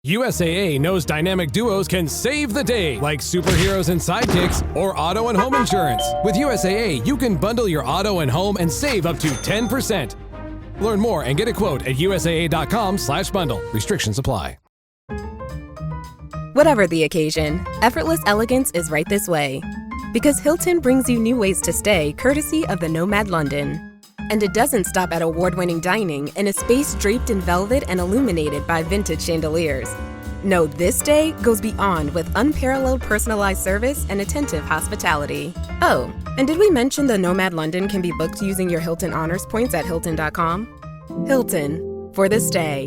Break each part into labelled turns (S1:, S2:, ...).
S1: USAA knows dynamic duos can save the day, like superheroes and sidekicks or auto and home insurance. With USAA, you can bundle your auto and home and save up to 10%. Learn more and get a quote at usaa.com/bundle. Restrictions apply.
S2: Whatever the occasion, effortless elegance is right this way. Because Hilton brings you new ways to stay courtesy of the Nomad London. And it doesn't stop at award-winning dining in a space draped in velvet and illuminated by vintage chandeliers. No, this day goes beyond with unparalleled personalized service and attentive hospitality. Oh, and did we mention the Nomad London can be booked using your Hilton Honors points at Hilton.com? Hilton, for this day.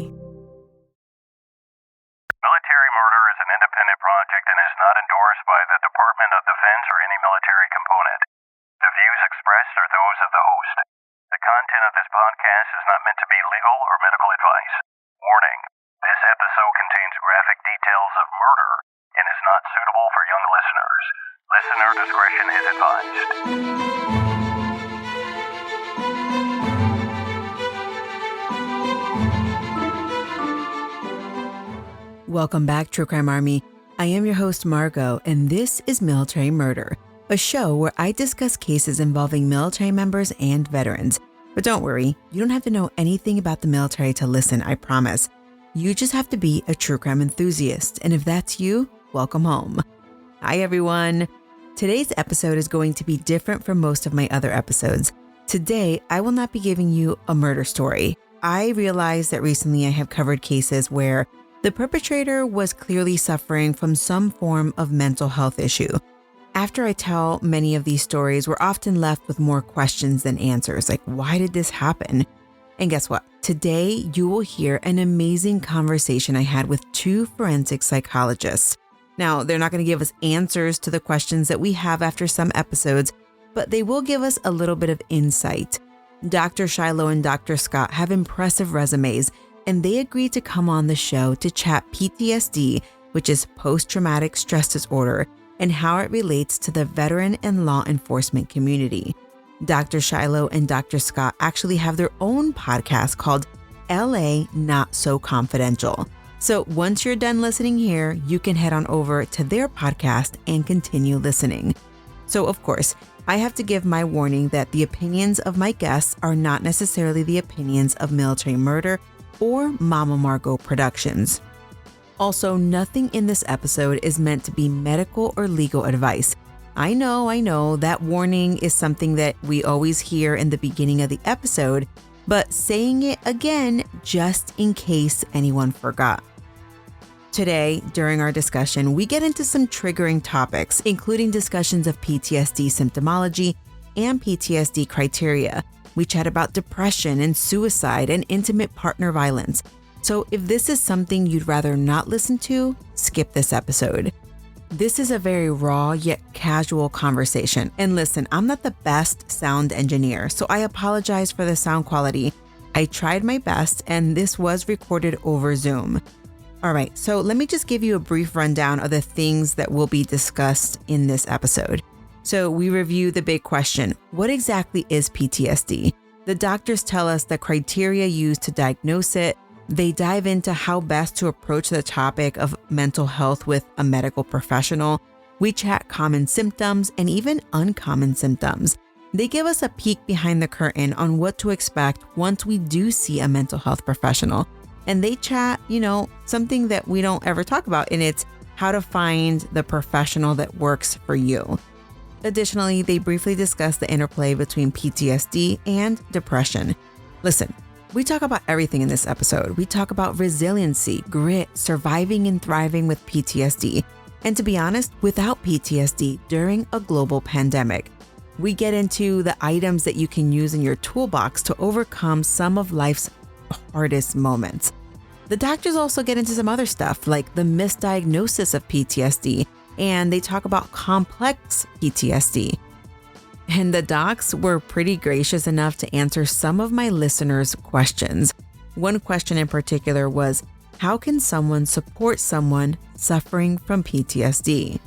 S3: Military murder is an independent project and is not endorsed by the Department of Defense or any military component. The views expressed are those of the host. The content of this podcast is not meant to be legal or medical advice. Warning, this episode contains graphic details of murder and is not suitable for young listeners. Listener discretion is advised.
S4: Welcome back, True Crime Army. I am your host, Margot, and this is Military Murder, a show where I discuss cases involving military members and veterans. But don't worry, you don't have to know anything about the military to listen, I promise. You just have to be a true crime enthusiast, and if that's you, welcome home. Hi, everyone. Today's episode is going to be different from most of my other episodes. Today, I will not be giving you a murder story. I realized that recently I have covered cases where the perpetrator was clearly suffering from some form of mental health issue. After I tell many of these stories, we're often left with more questions than answers, like why did this happen? And guess what? Today, you will hear an amazing conversation I had with two forensic psychologists. Now, they're not going to give us answers to the questions that we have after some episodes, but they will give us a little bit of insight. Dr. Shiloh and Dr. Scott have impressive resumes, and they agreed to come on the show to chat PTSD, which is post-traumatic stress disorder, and how it relates to the veteran and law enforcement community. Dr. Shiloh and Dr. Scott actually have their own podcast called LA Not So Confidential. So once you're done listening here, you can head on over to their podcast and continue listening. So of course, I have to give my warning that the opinions of my guests are not necessarily the opinions of Military Murder or Mama Margot Productions. Also, nothing in this episode is meant to be medical or legal advice. I know, that warning is something that we always hear in the beginning of the episode, but saying it again just in case anyone forgot. Today, during our discussion, we get into some triggering topics, including discussions of PTSD symptomology and PTSD criteria. We chat about depression and suicide and intimate partner violence. So if this is something you'd rather not listen to, skip this episode. This is a very raw yet casual conversation. And listen, I'm not the best sound engineer, so I apologize for the sound quality. I tried my best, and this was recorded over Zoom. All right, so let me just give you a brief rundown of the things that will be discussed in this episode. So we review the big question, what exactly is PTSD? The doctors tell us the criteria used to diagnose it. They dive into how best to approach the topic of mental health with a medical professional. We chat common symptoms and even uncommon symptoms. They give us a peek behind the curtain on what to expect once we do see a mental health professional. And they chat, something that we don't ever talk about, and it's how to find the professional that works for you. Additionally, they briefly discuss the interplay between PTSD and depression. Listen, we talk about everything in this episode. We talk about resiliency, grit, surviving and thriving with PTSD, and to be honest, without PTSD during a global pandemic. We get into the items that you can use in your toolbox to overcome some of life's hardest moments. The doctors also get into some other stuff like the misdiagnosis of PTSD, and they talk about complex PTSD. And the docs were pretty gracious enough to answer some of my listeners' questions. One question in particular was, how can someone support someone suffering from PTSD?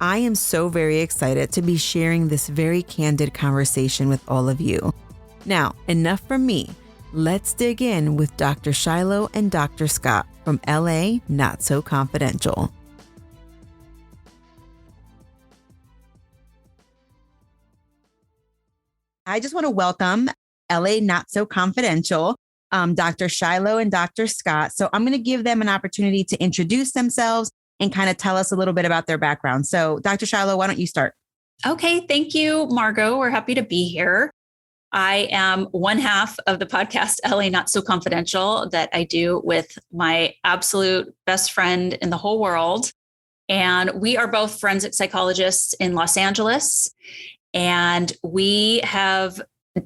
S4: I am so very excited to be sharing this very candid conversation with all of you. Now, enough from me. Let's dig in with Dr. Shiloh and Dr. Scott from from LA Not So Confidential. I just want to welcome LA Not So Confidential, Dr. Shiloh and Dr. Scott. So I'm going to give them an opportunity to introduce themselves and kind of tell us a little bit about their background. So Dr. Shiloh, why don't you start?
S5: Okay. Thank you, Margot. We're happy to be here. I am one half of the podcast LA Not So Confidential that I do with my absolute best friend in the whole world. And we are both forensic psychologists in Los Angeles. And we have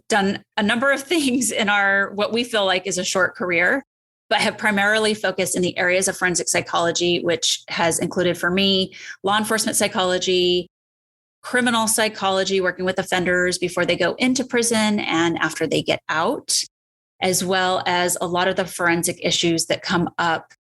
S5: done a number of things in our, what we feel like is a short career, but have primarily focused in the areas of forensic psychology, which has included for me, law enforcement psychology, criminal psychology, working with offenders before they go into prison and after they get out, as well as a lot of the forensic issues that come up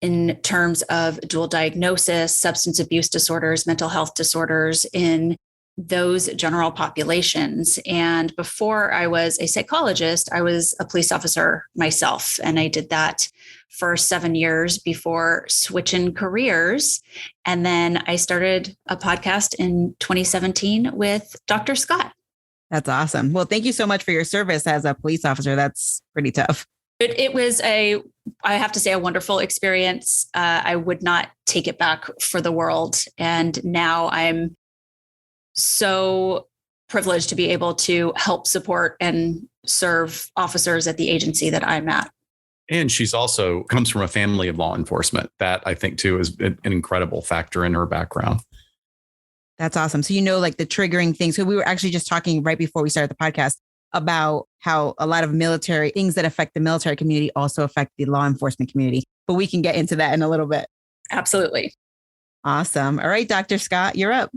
S5: in terms of dual diagnosis, substance abuse disorders, mental health disorders in those general populations. And before I was a psychologist, I was a police officer myself. And I did that for 7 years before switching careers. And then I started a podcast in 2017 with Dr. Scott.
S4: That's awesome. Well, thank you so much for your service as a police officer. That's pretty tough.
S5: It was I have to say, a wonderful experience. I would not take it back for the world. And now I'm so privileged to be able to help support and serve officers at the agency that I'm at.
S6: And she's also comes from a family of law enforcement. That I think too is an incredible factor in her background.
S4: That's awesome. So, like the triggering things. So we were actually just talking right before we started the podcast about how a lot of military things that affect the military community also affect the law enforcement community. But we can get into that in a little bit.
S5: Absolutely.
S4: Awesome. All right, Dr. Scott, you're up.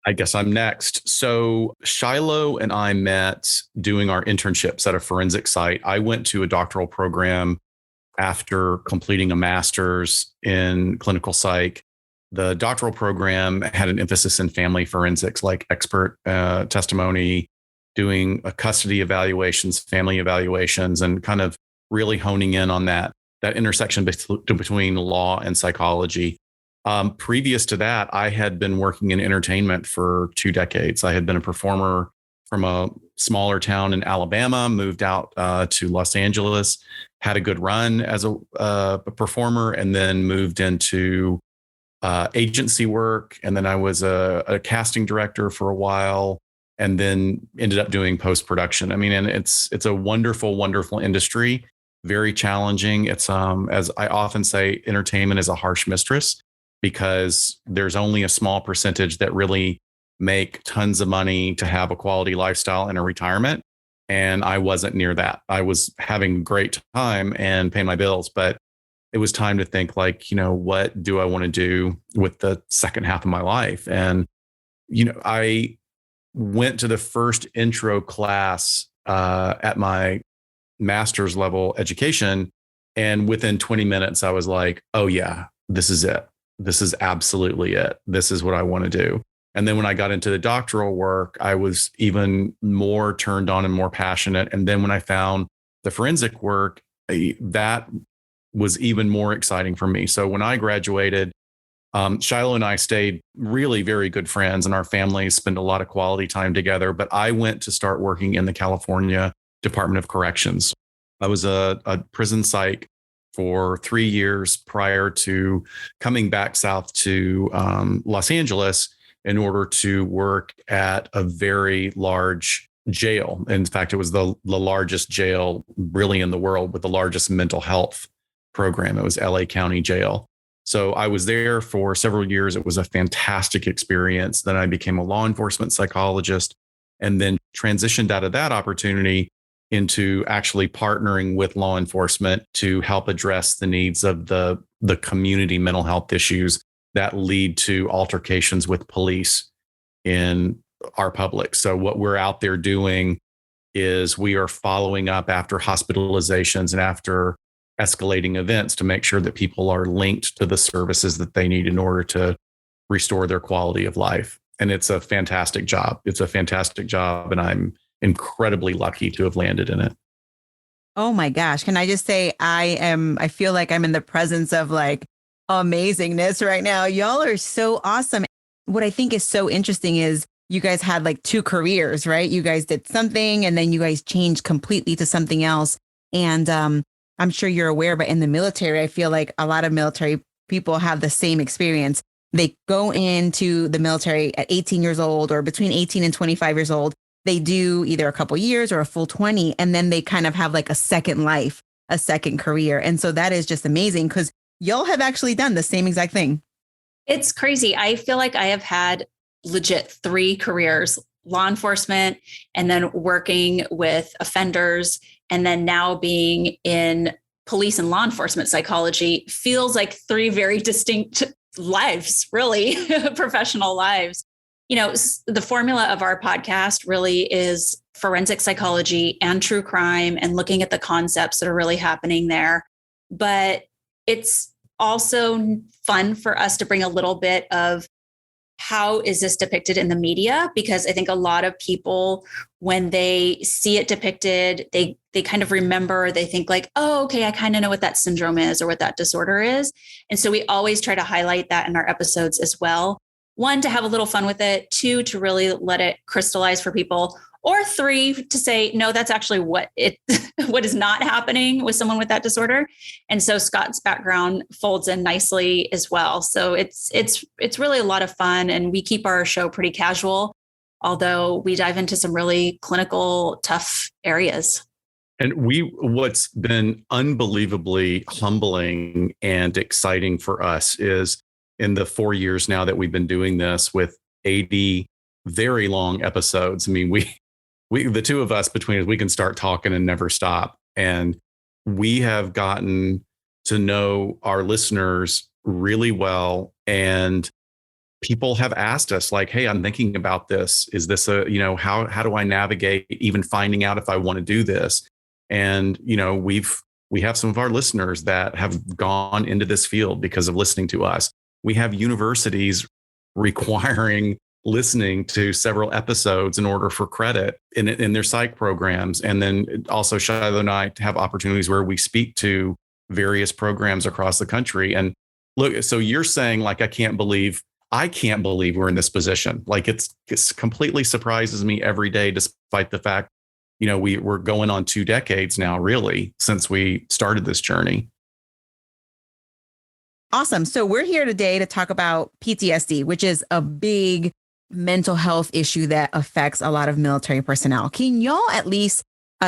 S6: I guess I'm next. So Shiloh and I met doing our internships at a forensic site. I went to a doctoral program after completing a master's in clinical psych. The doctoral program had an emphasis in family forensics, like expert testimony, doing a custody evaluations, family evaluations, and kind of really honing in on that intersection between law and psychology. Previous to that, I had been working in entertainment for 2 decades. I had been a performer from a smaller town in Alabama, moved out to Los Angeles, had a good run as a performer, and then moved into agency work. And then I was a casting director for a while, and then ended up doing post-production. I mean, and it's a wonderful, wonderful industry, very challenging. It's, as I often say, entertainment is a harsh mistress, because there's only a small percentage that really make tons of money to have a quality lifestyle in a retirement. And I wasn't near that. I was having a great time and paying my bills, but it was time to think like, what do I want to do with the second half of my life? And, I went to the first intro class at my master's level education. And within 20 minutes, I was like, oh yeah, this is it. This is absolutely it. This is what I want to do. And then when I got into the doctoral work, I was even more turned on and more passionate. And then when I found the forensic work, that was even more exciting for me. So when I graduated, Shiloh and I stayed really very good friends, and our families spent a lot of quality time together. But I went to start working in the California Department of Corrections. I was a prison psych for 3 years prior to coming back south to Los Angeles in order to work at a very large jail. In fact, it was the largest jail really in the world, with the largest mental health program. It was LA County Jail. So I was there for several years. It was a fantastic experience. Then I became a law enforcement psychologist, and then transitioned out of that opportunity into actually partnering with law enforcement to help address the needs of the community mental health issues that lead to altercations with police in our public. So what we're out there doing is we are following up after hospitalizations and after escalating events to make sure that people are linked to the services that they need in order to restore their quality of life. And it's a fantastic job. It's a fantastic job. And I'm incredibly lucky to have landed in it.
S4: Oh my gosh. Can I just say I feel like I'm in the presence of like amazingness right now. Y'all are so awesome. What I think is so interesting is you guys had like two careers, right? You guys did something and then you guys changed completely to something else. And I'm sure you're aware, but in the military, I feel like a lot of military people have the same experience. They go into the military at 18 years old or between 18 and 25 years old. They do either a couple years or a full 20, and then they kind of have like a second life, a second career. And so that is just amazing because y'all have actually done the same exact thing.
S5: It's crazy. I feel like I have had legit 3 careers: law enforcement, and then working with offenders, and then now being in police and law enforcement psychology. Feels like 3 very distinct lives, really, professional lives. You know, the formula of our podcast really is forensic psychology and true crime and looking at the concepts that are really happening there. But it's also fun for us to bring a little bit of how is this depicted in the media? Because I think a lot of people, when they see it depicted, they kind of remember, they think like, oh, okay, I kind of know what that syndrome is or what that disorder is. And so we always try to highlight that in our episodes as well. 1, to have a little fun with it. 2, to really let it crystallize for people. Or 3, to say, no, that's actually what is not happening with someone with that disorder. And so Scott's background folds in nicely as well. So it's really a lot of fun, and we keep our show pretty casual, although we dive into some really clinical, tough areas.
S6: And what's been unbelievably humbling and exciting for us is in the 4 years now that we've been doing this with 80 very long episodes. I mean, we the two of us between us, we can start talking and never stop. And we have gotten to know our listeners really well. And people have asked us like, hey, I'm thinking about this. Is this how do I navigate even finding out if I want to do this? And, we have some of our listeners that have gone into this field because of listening to us. We have universities requiring listening to several episodes in order for credit in their psych programs. And then also Shiloh and I have opportunities where we speak to various programs across the country. And look, so you're saying like, I can't believe we're in this position. Like it's completely surprises me every day, despite the fact, we're going on 2 decades now, really, since we started this journey.
S4: Awesome. So we're here today to talk about PTSD, which is a big mental health issue that affects a lot of military personnel. Can y'all at least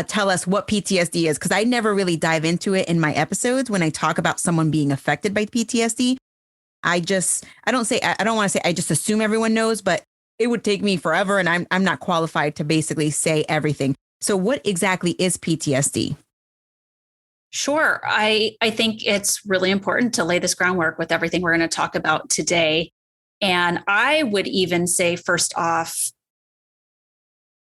S4: tell us what PTSD is? Because I never really dive into it in my episodes when I talk about someone being affected by PTSD. I just assume everyone knows, but it would take me forever and I'm not qualified to basically say everything. So what exactly is PTSD?
S5: Sure. I think it's really important to lay this groundwork with everything we're going to talk about today. And I would even say, first off,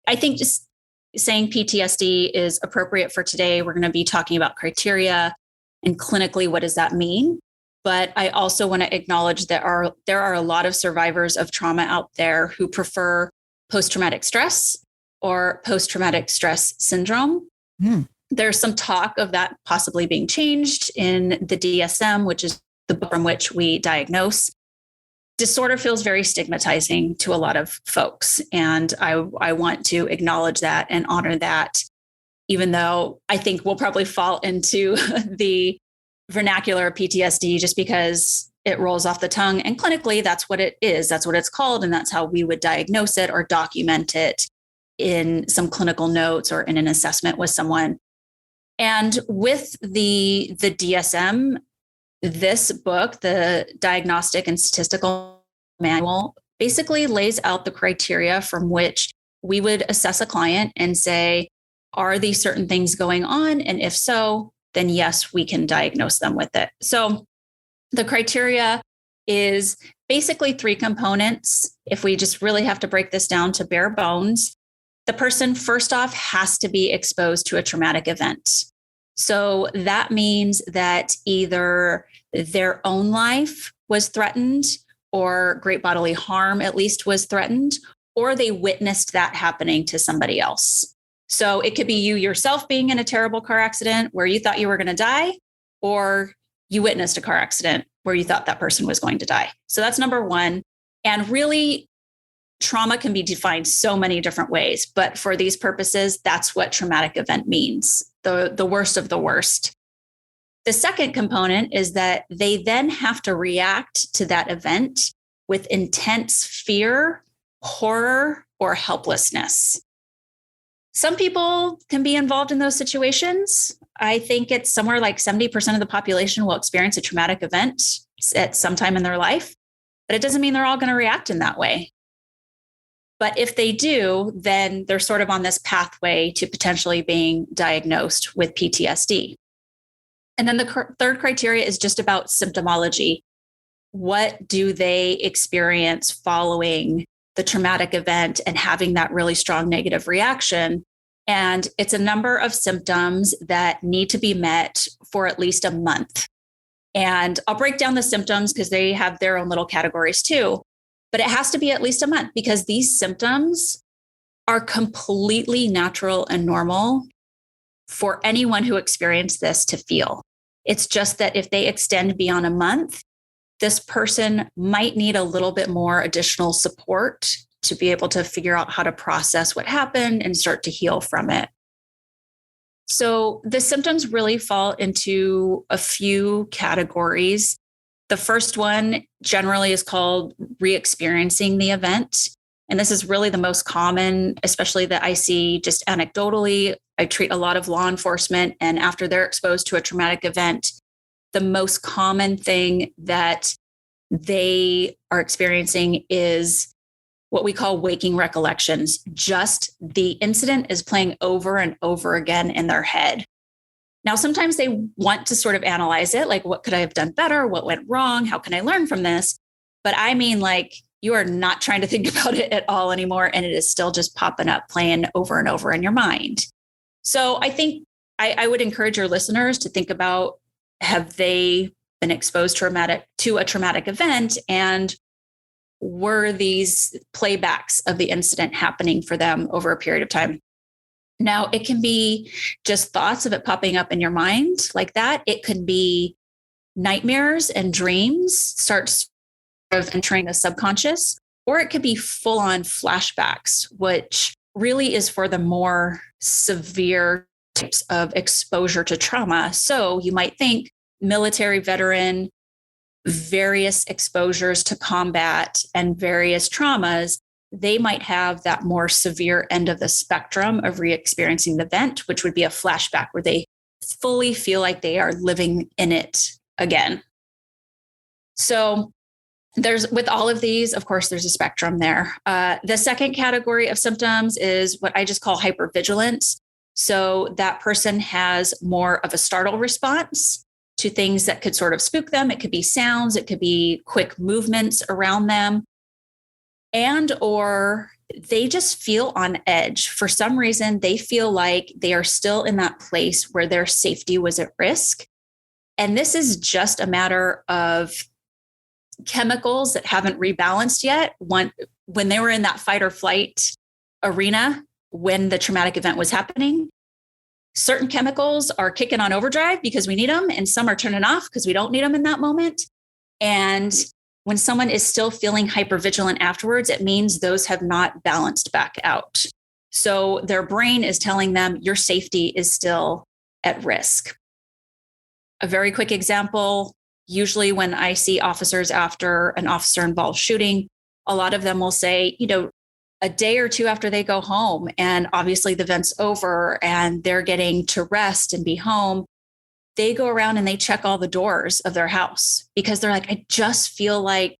S5: I think just saying PTSD is appropriate for today. We're going to be talking about criteria and clinically, what does that mean? But I also want to acknowledge that there are a lot of survivors of trauma out there who prefer post-traumatic stress or post-traumatic stress syndrome. There's some talk of that possibly being changed in the DSM, which is the book from which we diagnose. Disorder feels very stigmatizing to a lot of folks. And I want to acknowledge that and honor that, even though I think we'll probably fall into the vernacular PTSD just because it rolls off the tongue. And clinically, that's what it is. That's what it's called. And that's how we would diagnose it or document it in some clinical notes or in an assessment with someone. And with the DSM, this book, the Diagnostic and Statistical Manual, basically lays out the criteria from which we would assess a client and say, are these certain things going on? And if so, then yes, we can diagnose them with it. So the criteria is basically 3 components. If we just really have to break this down to bare bones, the person first off has to be exposed to a traumatic event. So that means that either their own life was threatened or great bodily harm at least was threatened, or they witnessed that happening to somebody else. So it could be you yourself being in a terrible car accident where you thought you were going to die, or you witnessed a car accident where you thought that person was going to die. So that's number one. And really, trauma can be defined so many different ways. But for these purposes, that's what traumatic event means, the worst of the worst. The second component is that they then have to react to that event with intense fear, horror, or helplessness. Some people can be involved in those situations. I think it's somewhere like 70% of the population will experience a traumatic event at some time in their life, but it doesn't mean they're all going to react in that way. But if they do, then they're sort of on this pathway to potentially being diagnosed with PTSD. And then the third criteria is just about symptomology. What do they experience following the traumatic event and having that really strong negative reaction? And it's a number of symptoms that need to be met for at least a month. And I'll break down the symptoms because they have their own little categories too. But it has to be at least a month because these symptoms are completely natural and normal for anyone who experienced this to feel. It's just that if they extend beyond a month, this person might need a little bit more additional support to be able to figure out how to process what happened and start to heal from it. So the symptoms really fall into a few categories. The first one generally is called re-experiencing the event. And this is really the most common, especially that I see just anecdotally. I treat a lot of law enforcement, and after they're exposed to a traumatic event, the most common thing that they are experiencing is what we call waking recollections. Just the incident is playing over and over again in their head. Now, sometimes they want to sort of analyze it, like, what could I have done better? What went wrong? How can I learn from this? But I mean, like, you are not trying to think about it at all anymore, and it is still just popping up, playing over and over in your mind. So I think I would encourage your listeners to think about, have they been exposed to a traumatic event, and were these playbacks of the incident happening for them over a period of time? Now, it can be just thoughts of it popping up in your mind like that. It could be nightmares and dreams start sort of entering the subconscious, or it could be full-on flashbacks, which really is for the more severe types of exposure to trauma. So you might think military veteran, various exposures to combat and various traumas, they might have that more severe end of the spectrum of re-experiencing the event, which would be a flashback where they fully feel like they are living in it again. So with all of these, of course, there's a spectrum there. The second category of symptoms is what I just call hypervigilance. So that person has more of a startle response to things that could sort of spook them. It could be sounds, it could be quick movements around them, and or they just feel on edge. For some reason, they feel like they are still in that place where their safety was at risk. And this is just a matter of chemicals that haven't rebalanced yet. When they were in that fight or flight arena, when the traumatic event was happening, certain chemicals are kicking on overdrive because we need them, and some are turning off because we don't need them in that moment. And when someone is still feeling hypervigilant afterwards, it means those have not balanced back out. So their brain is telling them your safety is still at risk. A very quick example, usually when I see officers after an officer-involved shooting, a lot of them will say, a day or two after they go home, and obviously the event's over and they're getting to rest and be home, they go around and they check all the doors of their house because they're like, I just feel like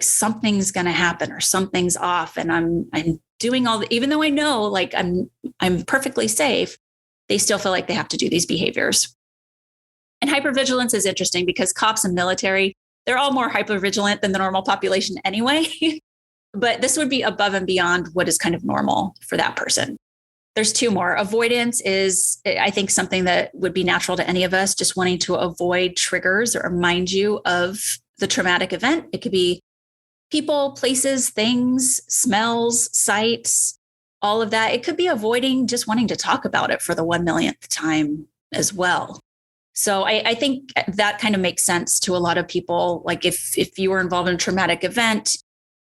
S5: something's going to happen or something's off. And I'm doing even though I know, like, I'm perfectly safe, they still feel like they have to do these behaviors. And hypervigilance is interesting because cops and military, they're all more hypervigilant than the normal population anyway. But this would be above and beyond what is kind of normal for that person. There's two more. Avoidance is, I think, something that would be natural to any of us, just wanting to avoid triggers or remind you of the traumatic event. It could be people, places, things, smells, sights, all of that. It could be avoiding just wanting to talk about it for the 1 millionth time as well. So I think that kind of makes sense to a lot of people. Like if you were involved in a traumatic event,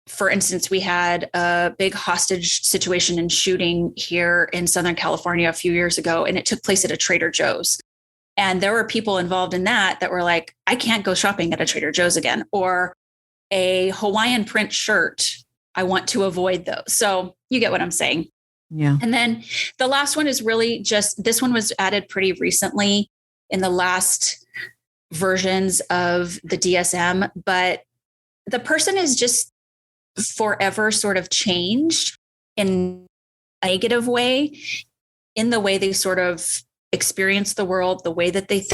S5: for instance, we had a big hostage situation and shooting here in Southern California a few years ago, and it took place at a Trader Joe's. And there were people involved in that were like, I can't go shopping at a Trader Joe's again, or a Hawaiian print shirt. I want to avoid those. So you get what I'm saying.
S4: Yeah.
S5: And then the last one is really just, this one was added pretty recently in the last versions of the DSM, but the person is just forever sort of changed in a negative way, in the way they sort of experience the world, the way that they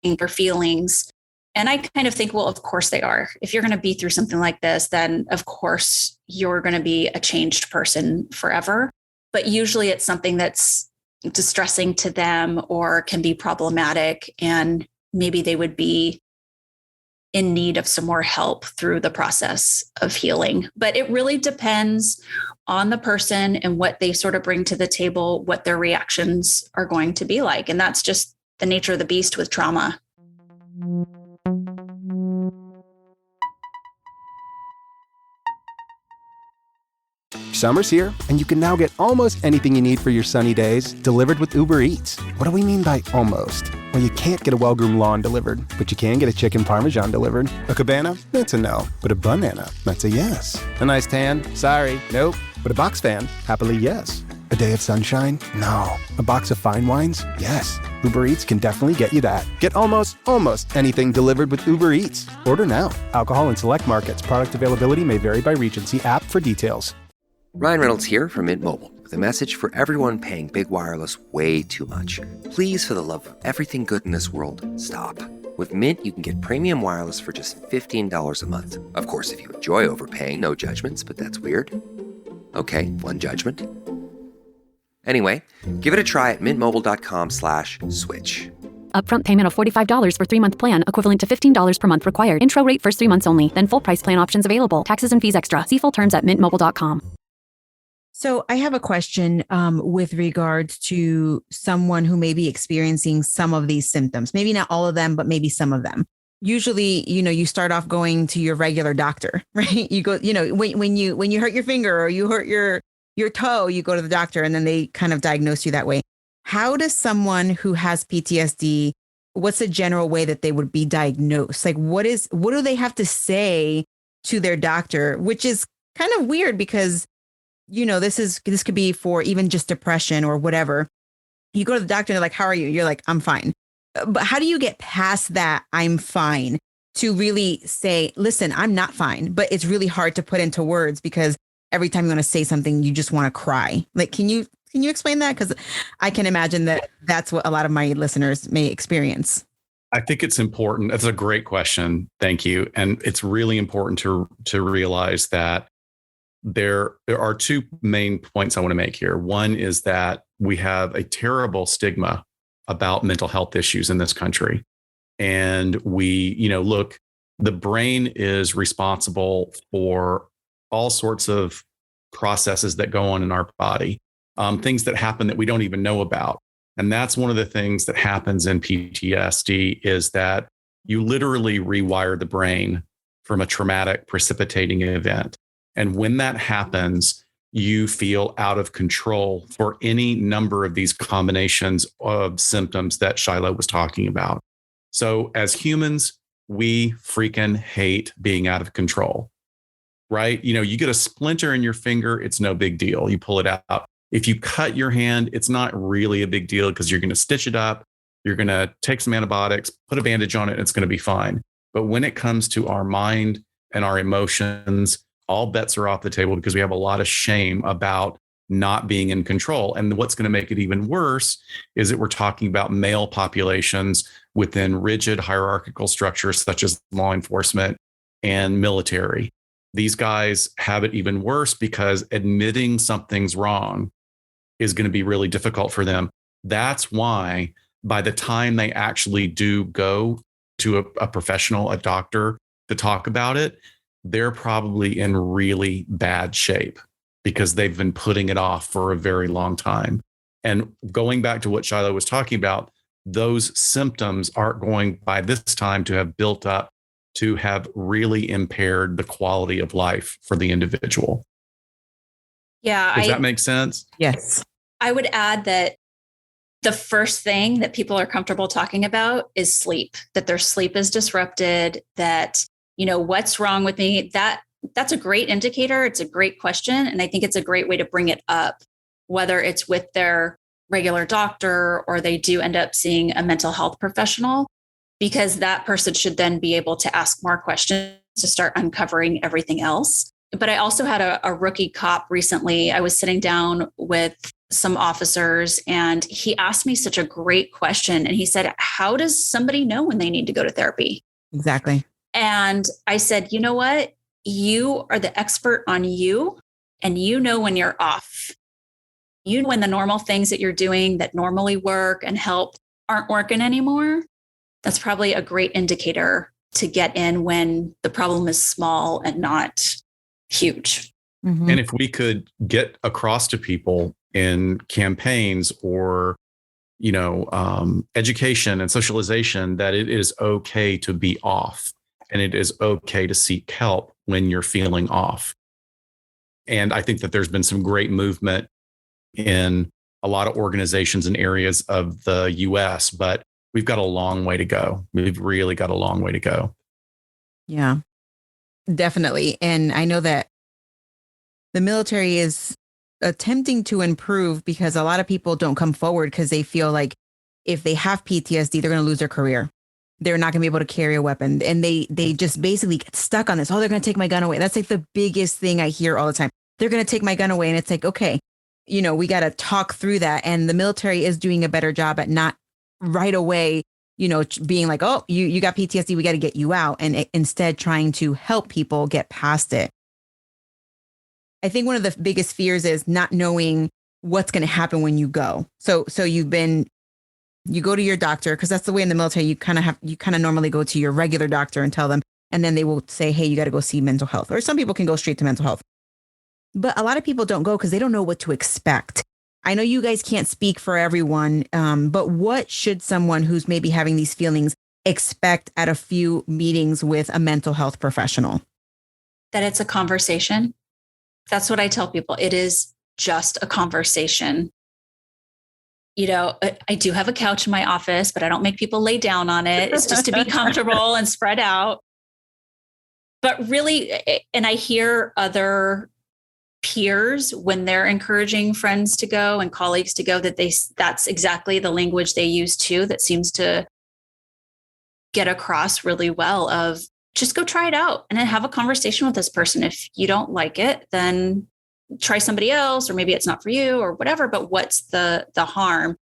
S5: think, their feelings. And I kind of think, well, of course they are. If you're going to be through something like this, then of course you're going to be a changed person forever. But usually it's something that's distressing to them or can be problematic. And maybe they would be in need of some more help through the process of healing. But it really depends on the person and what they sort of bring to the table, what their reactions are going to be like. And that's just the nature of the beast with trauma.
S7: Summer's here, and you can now get almost anything you need for your sunny days delivered with Uber Eats. What do we mean by almost? Well, you can't get a well-groomed lawn delivered, but you can get a chicken parmesan delivered. A cabana? That's a no. But a banana? That's a yes. A nice tan? Sorry, nope. But a box fan? Happily, yes. A day of sunshine? No. A box of fine wines? Yes. Uber Eats can definitely get you that. Get almost anything delivered with Uber Eats. Order now. Alcohol in select markets. Product availability may vary by region. See app for details.
S8: Ryan Reynolds here from Mint Mobile with a message for everyone paying big wireless way too much. Please, for the love of everything good in this world, stop. With Mint, you can get premium wireless for just $15 a month. Of course, if you enjoy overpaying, no judgments, but that's weird. Okay, one judgment. Anyway, give it a try at mintmobile.com/switch.
S9: Upfront payment of $45 for 3-month plan, equivalent to $15 per month required. Intro rate first 3 months only, then full price plan options available. Taxes and fees extra. See full terms at mintmobile.com.
S4: So I have a question with regards to someone who may be experiencing some of these symptoms, maybe not all of them, but maybe some of them. Usually, you start off going to your regular doctor, right? You go, when you hurt your finger or you hurt your toe, you go to the doctor and then they kind of diagnose you that way. How does someone who has PTSD, what's the general way that they would be diagnosed? Like, what do they have to say to their doctor, which is kind of weird because this could be for even just depression or whatever. You go to the doctor and they're like, how are you? You're like, I'm fine. But how do you get past that I'm fine to really say, listen, I'm not fine, but it's really hard to put into words because every time you want to say something, you just want to cry. Like, can you explain that? Because I can imagine that that's what a lot of my listeners may experience.
S6: I think it's important. That's a great question. Thank you. And it's really important to realize that there are two main points I want to make here. One is that we have a terrible stigma about mental health issues in this country. And we, look, the brain is responsible for all sorts of processes that go on in our body, things that happen that we don't even know about. And that's one of the things that happens in PTSD is that you literally rewire the brain from a traumatic precipitating event. And when that happens, you feel out of control for any number of these combinations of symptoms that Shiloh was talking about. So as humans, we freaking hate being out of control, right? You get a splinter in your finger, it's no big deal. You pull it out. If you cut your hand, it's not really a big deal because you're going to stitch it up. You're going to take some antibiotics, put a bandage on it, and it's going to be fine. But when it comes to our mind and our emotions, all bets are off the table because we have a lot of shame about not being in control. And what's going to make it even worse is that we're talking about male populations within rigid hierarchical structures such as law enforcement and military. These guys have it even worse because admitting something's wrong is going to be really difficult for them. That's why by the time they actually do go to a professional, a doctor, to talk about it, they're probably in really bad shape. because they've been putting it off for a very long time. And going back to what Shiloh was talking about, those symptoms aren't going by this time to have built up to have really impaired the quality of life for the individual.
S5: Yeah.
S6: Does that make sense?
S4: Yes.
S5: I would add that the first thing that people are comfortable talking about is sleep, that their sleep is disrupted, that, what's wrong with me? That's a great indicator. It's a great question. And I think it's a great way to bring it up, whether it's with their regular doctor or they do end up seeing a mental health professional, because that person should then be able to ask more questions to start uncovering everything else. But I also had a rookie cop recently. I was sitting down with some officers and he asked me such a great question. And he said, how does somebody know when they need to go to therapy?
S4: Exactly.
S5: And I said, you know what? You are the expert on you, and you know when you're off. You know when the normal things that you're doing that normally work and help aren't working anymore. That's probably a great indicator to get in when the problem is small and not huge.
S4: Mm-hmm.
S6: And if we could get across to people in campaigns or, education and socialization that it is okay to be off and it is okay to seek help when you're feeling off. And I think that there's been some great movement in a lot of organizations and areas of the US, but we've got a long way to go. We've really got a long way to go.
S4: Yeah, definitely. And I know that the military is attempting to improve because a lot of people don't come forward because they feel like if they have PTSD, they're going to lose their career. They're not going to be able to carry a weapon. And they just basically get stuck on this. Oh, they're going to take my gun away. That's like the biggest thing I hear all the time. They're going to take my gun away. And it's like, okay, we got to talk through that. And the military is doing a better job at not right away, being like, oh, you got PTSD, we got to get you out. And instead trying to help people get past it. I think one of the biggest fears is not knowing what's going to happen when you go. So you go to your doctor, because that's the way in the military, you kind of normally go to your regular doctor and tell them, and then they will say, hey, you got to go see mental health. Or some people can go straight to mental health. But a lot of people don't go because they don't know what to expect. I know you guys can't speak for everyone, but what should someone who's maybe having these feelings expect at a few meetings with a mental health professional?
S5: That it's a conversation. That's what I tell people. It is just a conversation. I do have a couch in my office, but I don't make people lay down on it. It's just to be comfortable and spread out. But really, and I hear other peers when they're encouraging friends to go and colleagues to go, that's exactly the language they use too, that seems to get across really well of just go try it out and then have a conversation with this person. If you don't like it, then try somebody else, or maybe it's not for you or whatever, but what's the harm?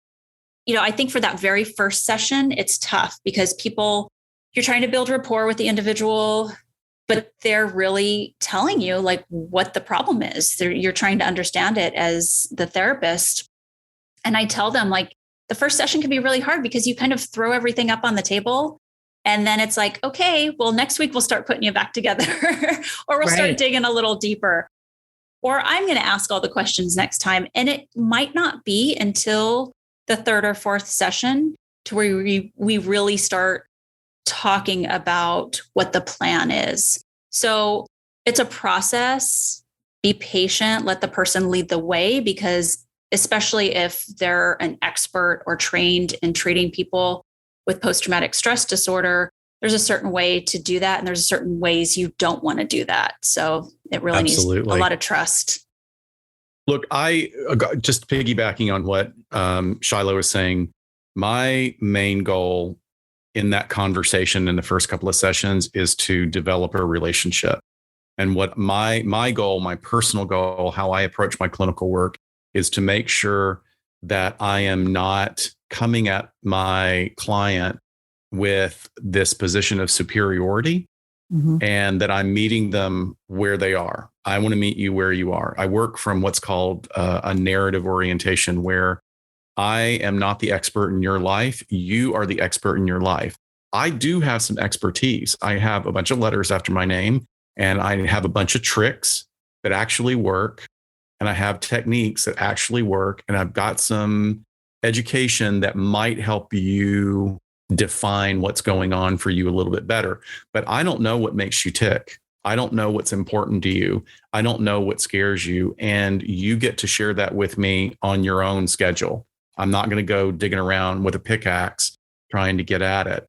S5: I think for that very first session, it's tough because you're trying to build rapport with the individual, but they're really telling you like what the problem is. You're trying to understand it as the therapist. And I tell them like the first session can be really hard because you kind of throw everything up on the table. And then it's like, okay, well, next week we'll start putting you back together or we'll start digging a little deeper. Or I'm going to ask all the questions next time. And it might not be until the third or fourth session to where we really start talking about what the plan is. So it's a process. Be patient, let the person lead the way, because especially if they're an expert or trained in treating people with post-traumatic stress disorder, there's a certain way to do that. And there's certain ways you don't want to do that. So it really needs a lot of trust.
S6: Look, I just piggybacking on what Shiloh was saying, my main goal in that conversation in the first couple of sessions is to develop a relationship. And what my goal, my personal goal, how I approach my clinical work is to make sure that I am not coming at my client with this position of superiority, and that I'm meeting them where they are. I want to meet you where you are. I work from what's called a narrative orientation, where I am not the expert in your life. You are the expert in your life. I do have some expertise. I have a bunch of letters after my name, and I have a bunch of tricks that actually work and I have techniques that actually work, and I've got some education that might help you define what's going on for you a little bit better. But I don't know what makes you tick. I don't know what's important to you. I don't know what scares you. And you get to share that with me on your own schedule. I'm not going to go digging around with a pickaxe trying to get at it.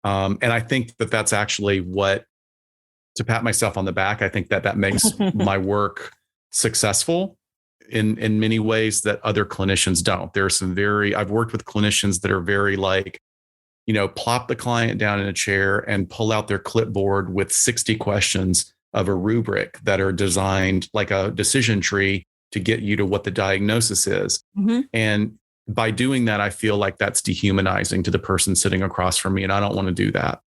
S6: And I think that that's actually what, to pat myself on the back, I think that that makes my work successful in many ways that other clinicians don't. There are some I've worked with clinicians that are very like, plop the client down in a chair and pull out their clipboard with 60 questions of a rubric that are designed like a decision tree to get you to what the diagnosis is. Mm-hmm. And by doing that, I feel like that's dehumanizing to the person sitting across from me. And I don't want to do that.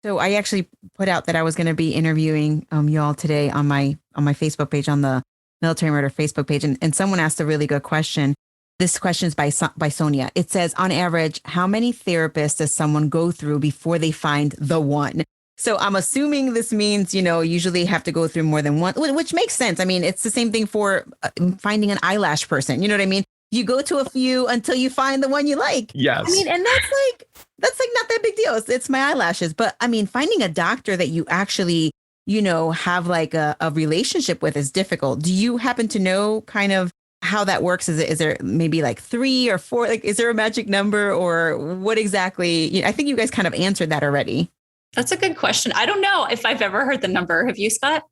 S4: So I actually put out that I was going to be interviewing you all today on my Facebook page, on the Military Murder Facebook page. And someone asked a really good question. This question is by Sonia. It says, on average, how many therapists does someone go through before they find the one? So I'm assuming this means, usually have to go through more than one, which makes sense. I mean, it's the same thing for finding an eyelash person. You know what I mean? You go to a few until you find the one you like.
S6: Yes.
S4: I mean, and that's like not that big deal. It's my eyelashes. But I mean, finding a doctor that you actually, have like a relationship with is difficult. Do you happen to know kind of how that works? Is there maybe like 3 or 4? Like, is there a magic number, or what exactly? I think you guys kind of answered that already.
S5: That's a good question. I don't know if I've ever heard the number. Have you, Scott?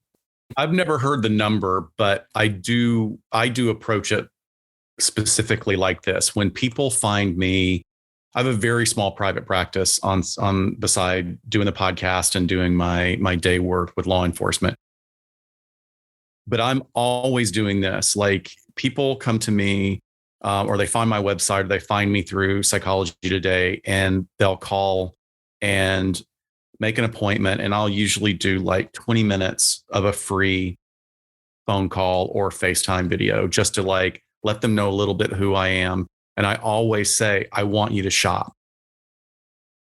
S6: I've never heard the number, but I do approach it specifically like this. When people find me, I have a very small private practice on beside doing the podcast and doing my day work with law enforcement. But I'm always doing this. Like, people come to me or they find my website, or they find me through Psychology Today, and they'll call and make an appointment. And I'll usually do like 20 minutes of a free phone call or FaceTime video just to like let them know a little bit who I am. And I always say, I want you to shop.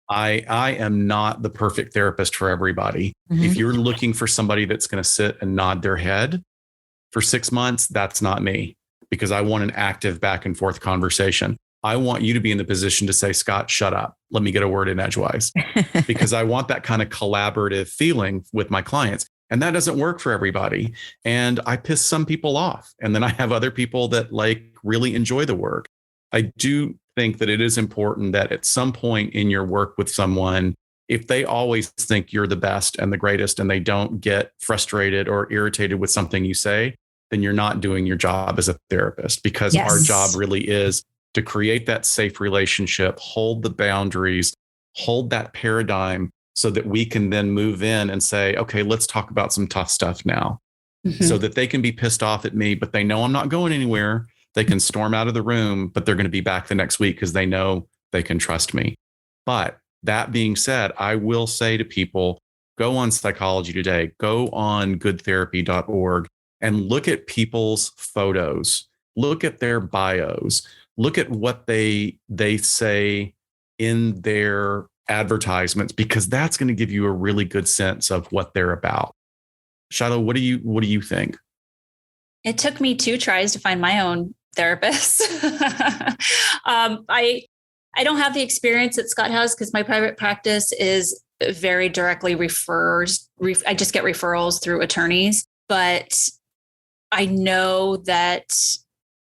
S6: I am not the perfect therapist for everybody. Mm-hmm. If you're looking for somebody that's going to sit and nod their head for 6 months, that's not me, because I want an active back and forth conversation. I want you to be in the position to say, Scott, shut up. Let me get a word in edgewise, because I want that kind of collaborative feeling with my clients. And that doesn't work for everybody. And I piss some people off. And then I have other people that like really enjoy the work. I do think that it is important that at some point in your work with someone, if they always think you're the best and the greatest, and they don't get frustrated or irritated with something you say, then you're not doing your job as a therapist, because our job really is to create that safe relationship, hold the boundaries, hold that paradigm, so that we can then move in and say, okay, let's talk about some tough stuff now. Mm-hmm. So that they can be pissed off at me, but they know I'm not going anywhere. They can storm out of the room, but they're going to be back the next week because they know they can trust me. But that being said, I will say to people, go on Psychology Today, go on goodtherapy.org, and look at people's photos, look at their bios, look at what they say in their advertisements, because that's going to give you a really good sense of what they're about. Shiloh, what do you think?
S5: It took me 2 tries to find my own therapist. I don't have the experience that Scott has, because my private practice is very directly I just get referrals through attorneys. But I know that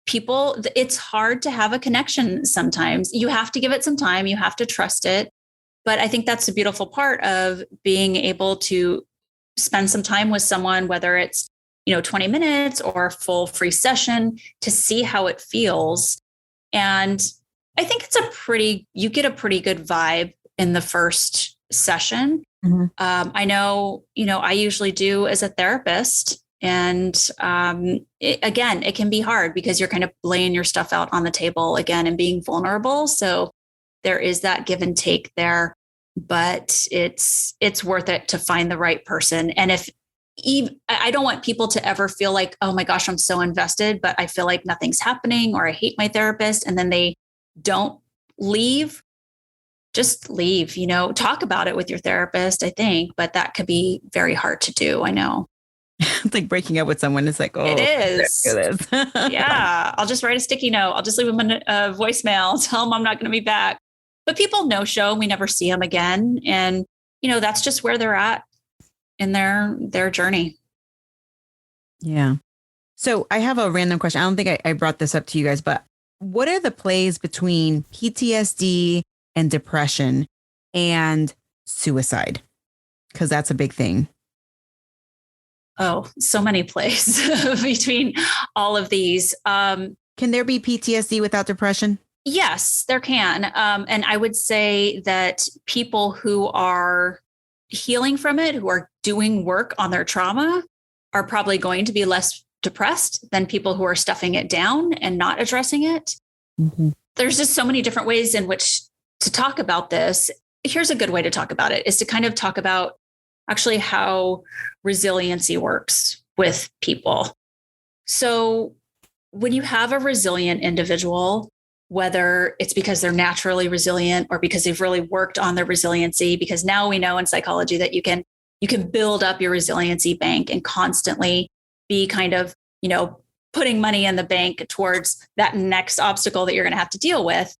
S5: it's hard to have a connection sometimes. You have to give it some time. You have to trust it. But I think that's the beautiful part of being able to spend some time with someone, whether it's 20 minutes or a full free session, to see how it feels. And I think you get a pretty good vibe in the first session. Mm-hmm. I know, I usually do as a therapist. And it can be hard because you're kind of laying your stuff out on the table again and being vulnerable. So there is that give and take there, but it's worth it to find the right person. And I don't want people to ever feel like, oh my gosh, I'm so invested, but I feel like nothing's happening, or I hate my therapist, and then they don't leave. Just leave, talk about it with your therapist, I think, but that could be very hard to do. I know.
S4: It's like breaking up with someone. It's like, oh,
S5: it is.
S4: this.
S5: Yeah. I'll just write a sticky note. I'll just leave them a voicemail, tell them I'm not going to be back. But people no show, we never see them again. And, that's just where they're at in their journey.
S4: Yeah. So I have a random question. I don't think I brought this up to you guys, but what are the plays between PTSD and depression and suicide? Because that's a big thing.
S5: Oh, so many plays between all of these.
S4: Can there be PTSD without depression?
S5: Yes, there can. And I would say that people who are healing from it, who are doing work on their trauma, are probably going to be less depressed than people who are stuffing it down and not addressing it.
S4: Mm-hmm.
S5: There's just so many different ways in which to talk about this. Here's a good way to talk about it, is to kind of talk about actually how resiliency works with people. So when you have a resilient individual, whether it's because they're naturally resilient or because they've really worked on their resiliency, because now we know in psychology that you can build up your resiliency bank and constantly be kind of, putting money in the bank towards that next obstacle that you're going to have to deal with.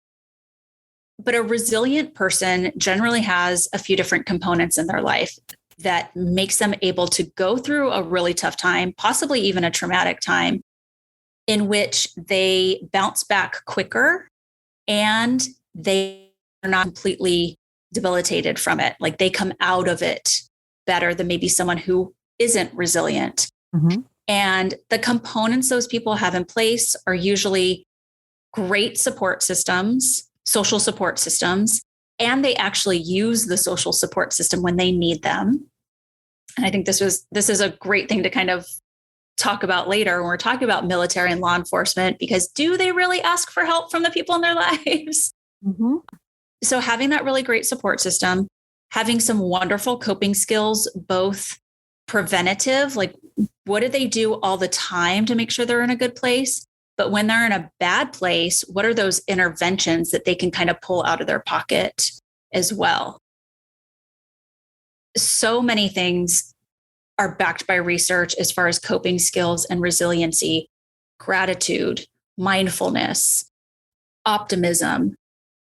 S5: But a resilient person generally has a few different components in their life that makes them able to go through a really tough time, possibly even a traumatic time, in which they bounce back quicker and they are not completely debilitated from it. Like they come out of it better than maybe someone who isn't resilient.
S4: Mm-hmm.
S5: And the components those people have in place are usually great support systems, social support systems, and they actually use the social support system when they need them. And I think this is a great thing to kind of talk about later when we're talking about military and law enforcement, because do they really ask for help from the people in their lives?
S4: Mm-hmm.
S5: So having that really great support system, having some wonderful coping skills, both preventative, like what do they do all the time to make sure they're in a good place? But when they're in a bad place, what are those interventions that they can kind of pull out of their pocket as well? So many things are backed by research as far as coping skills and resiliency, gratitude, mindfulness, optimism,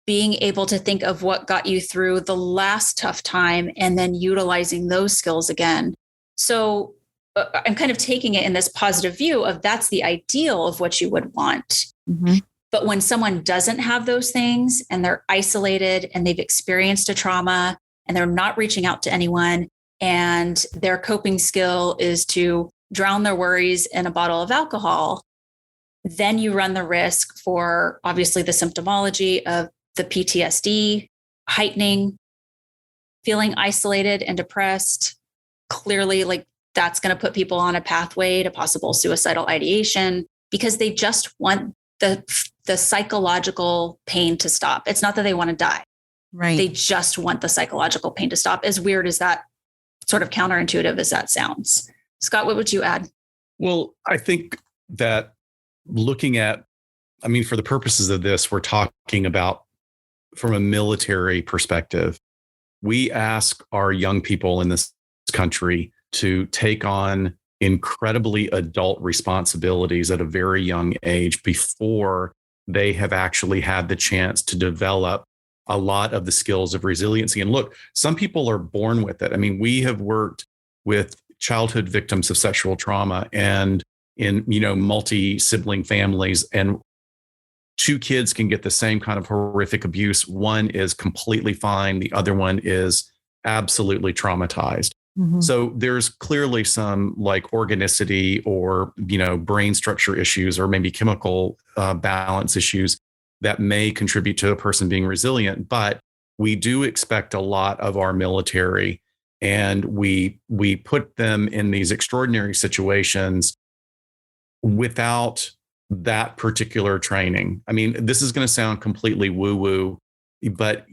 S5: being able to think of what got you through the last tough time and then utilizing those skills again. So I'm kind of taking it in this positive view of that's the ideal of what you would want.
S4: Mm-hmm.
S5: But when someone doesn't have those things and they're isolated and they've experienced a trauma and they're not reaching out to anyone, and their coping skill is to drown their worries in a bottle of alcohol, then you run the risk for obviously the symptomology of the PTSD heightening, feeling isolated and depressed. Clearly, like that's going to put people on a pathway to possible suicidal ideation because they just want the psychological pain to stop. It's not that they want to die.
S4: Right.
S5: They just want the psychological pain to stop. As weird as that, sort of counterintuitive as that sounds. Scott, what would you add?
S6: Well, I think that looking at, for the purposes of this, we're talking about from a military perspective. We ask our young people in this country to take on incredibly adult responsibilities at a very young age before they have actually had the chance to develop a lot of the skills of resiliency. And look, some people are born with it. We have worked with childhood victims of sexual trauma and in, multi-sibling families, and two kids can get the same kind of horrific abuse. One is completely fine. The other one is absolutely traumatized.
S4: Mm-hmm.
S6: So there's clearly some like organicity or, brain structure issues or maybe chemical balance issues that may contribute to a person being resilient. But we do expect a lot of our military, and we put them in these extraordinary situations without that particular training. This is going to sound completely woo-woo, but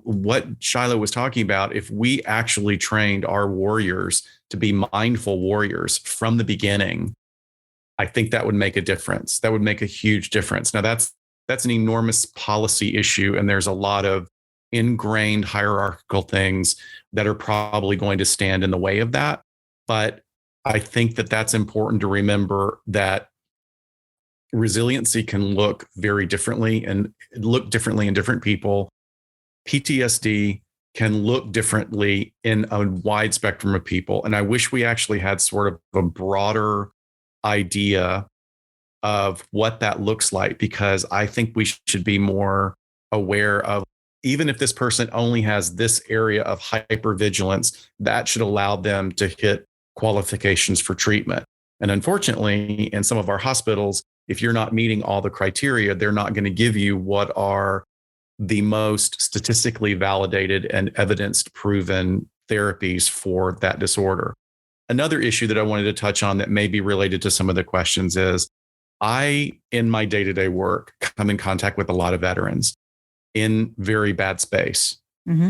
S6: what Shiloh was talking about, if we actually trained our warriors to be mindful warriors from the beginning, I think that would make a difference. That would make a huge difference. Now that's an enormous policy issue, and there's a lot of ingrained hierarchical things that are probably going to stand in the way of that. But I think that that's important to remember, that resiliency can look very differently and look differently in different people. PTSD can look differently in a wide spectrum of people. And I wish we actually had sort of a broader idea of what that looks like, because I think we should be more aware of, even if this person only has this area of hypervigilance, that should allow them to hit qualifications for treatment. And unfortunately, in some of our hospitals, if you're not meeting all the criteria, they're not going to give you what are the most statistically validated and evidence proven therapies for that disorder. Another issue that I wanted to touch on that may be related to some of the questions is, I, in my day-to-day work, come in contact with a lot of veterans in very bad space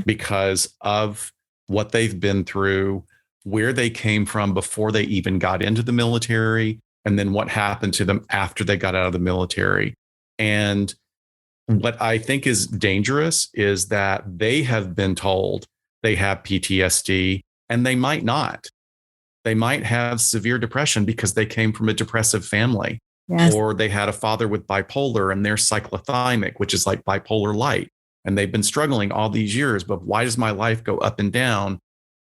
S6: because of what they've been through, where they came from before they even got into the military, and then what happened to them after they got out of the military. And what I think is dangerous is that they have been told they have PTSD, and they might not. They might have severe depression because they came from a depressive family. Yes. Or they had a father with bipolar and they're cyclothymic, which is like bipolar light. And they've been struggling all these years, but why does my life go up and down?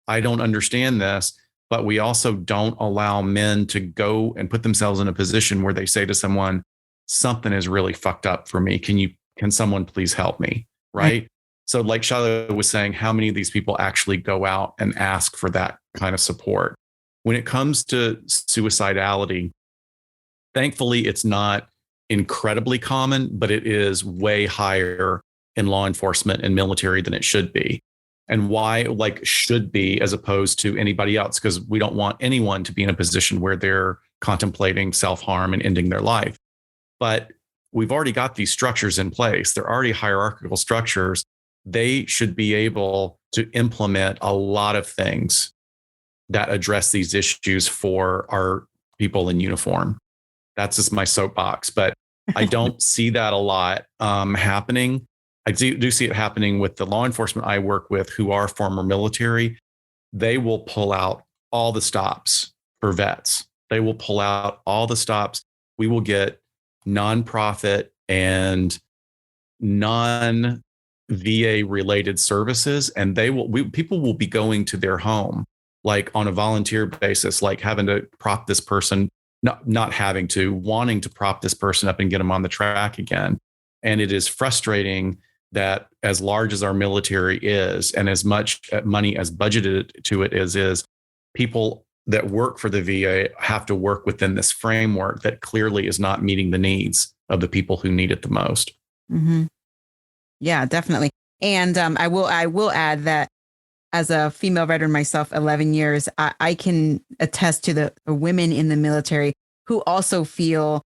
S6: I don't understand this. But we also don't allow men to go and put themselves in a position where they say to someone, something is really fucked up for me. Can someone please help me? Right. So like Shiloh was saying, how many of these people actually go out and ask for that kind of support? When it comes to suicidality, thankfully, it's not incredibly common, but it is way higher in law enforcement and military than it should be. And why, like, should be as opposed to anybody else? Because we don't want anyone to be in a position where they're contemplating self-harm and ending their life. But we've already got these structures in place. They're already hierarchical structures. They should be able to implement a lot of things that address these issues for our people in uniform. That's just my soapbox, but I don't see that a lot happening. I do see it happening with the law enforcement I work with who are former military. They will pull out all the stops for vets. They will pull out all the stops. We will get nonprofit and non-VA related services, and people will be going to their home like on a volunteer basis, like having to prop this person, wanting to prop this person up and get them on the track again. And it is frustrating that as large as our military is, and as much money as budgeted to it is people that work for the VA have to work within this framework that clearly is not meeting the needs of the people who need it the most.
S4: Mm-hmm. Yeah, definitely. And I will add that as a female veteran myself, 11 years, I can attest to the women in the military who also feel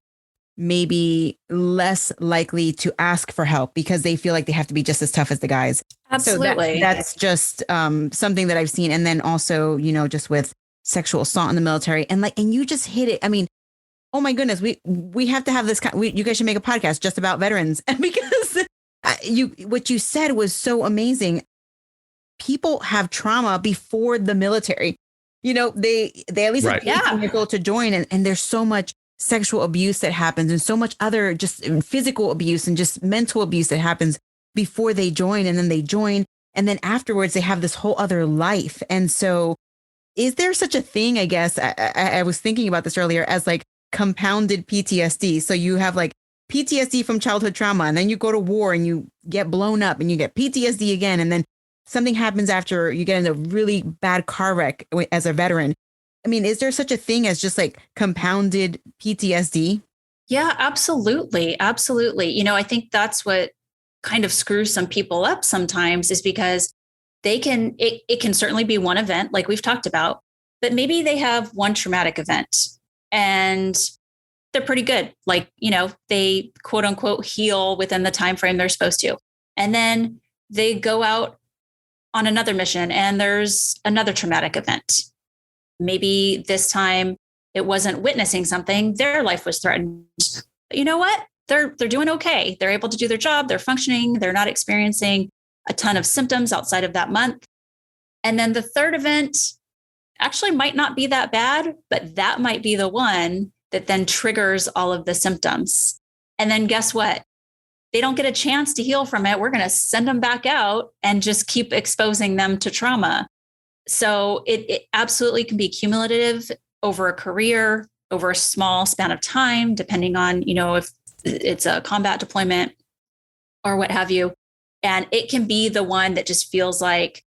S4: maybe less likely to ask for help because they feel like they have to be just as tough as the guys.
S5: Absolutely.
S4: So that's just something that I've seen. And then also, just with sexual assault in the military and you just hit it. I mean, oh my goodness, we have to have this. You guys should make a podcast just about veterans because what you said was so amazing. People have trauma before the military. They at least have a goal to join, and there's so much sexual abuse that happens and so much other just physical abuse and just mental abuse that happens before they join, and then they join, and then afterwards they have this whole other life. And so is there such a thing, I guess, I was thinking about this earlier, as like compounded PTSD? So you have like PTSD from childhood trauma, and then you go to war and you get blown up and you get PTSD again, and then something happens after you get in a really bad car wreck as a veteran. I mean, is there such a thing as just like compounded PTSD?
S5: Yeah, absolutely. Absolutely. I think that's what kind of screws some people up sometimes, is because it can certainly be one event like we've talked about, but maybe they have one traumatic event and they're pretty good. Like, they quote unquote heal within the time frame they're supposed to. And then they go out on another mission and there's another traumatic event. Maybe this time it wasn't witnessing something, their life was threatened. But you know what? They're doing okay. They're able to do their job. They're functioning. They're not experiencing a ton of symptoms outside of that month. And then the third event actually might not be that bad, but that might be the one that then triggers all of the symptoms. And then guess what? They don't get a chance to heal from it. We're going to send them back out and just keep exposing them to trauma. So it absolutely can be cumulative over a career, over a small span of time, depending on, if it's a combat deployment or what have you. And it can be the one that just feels like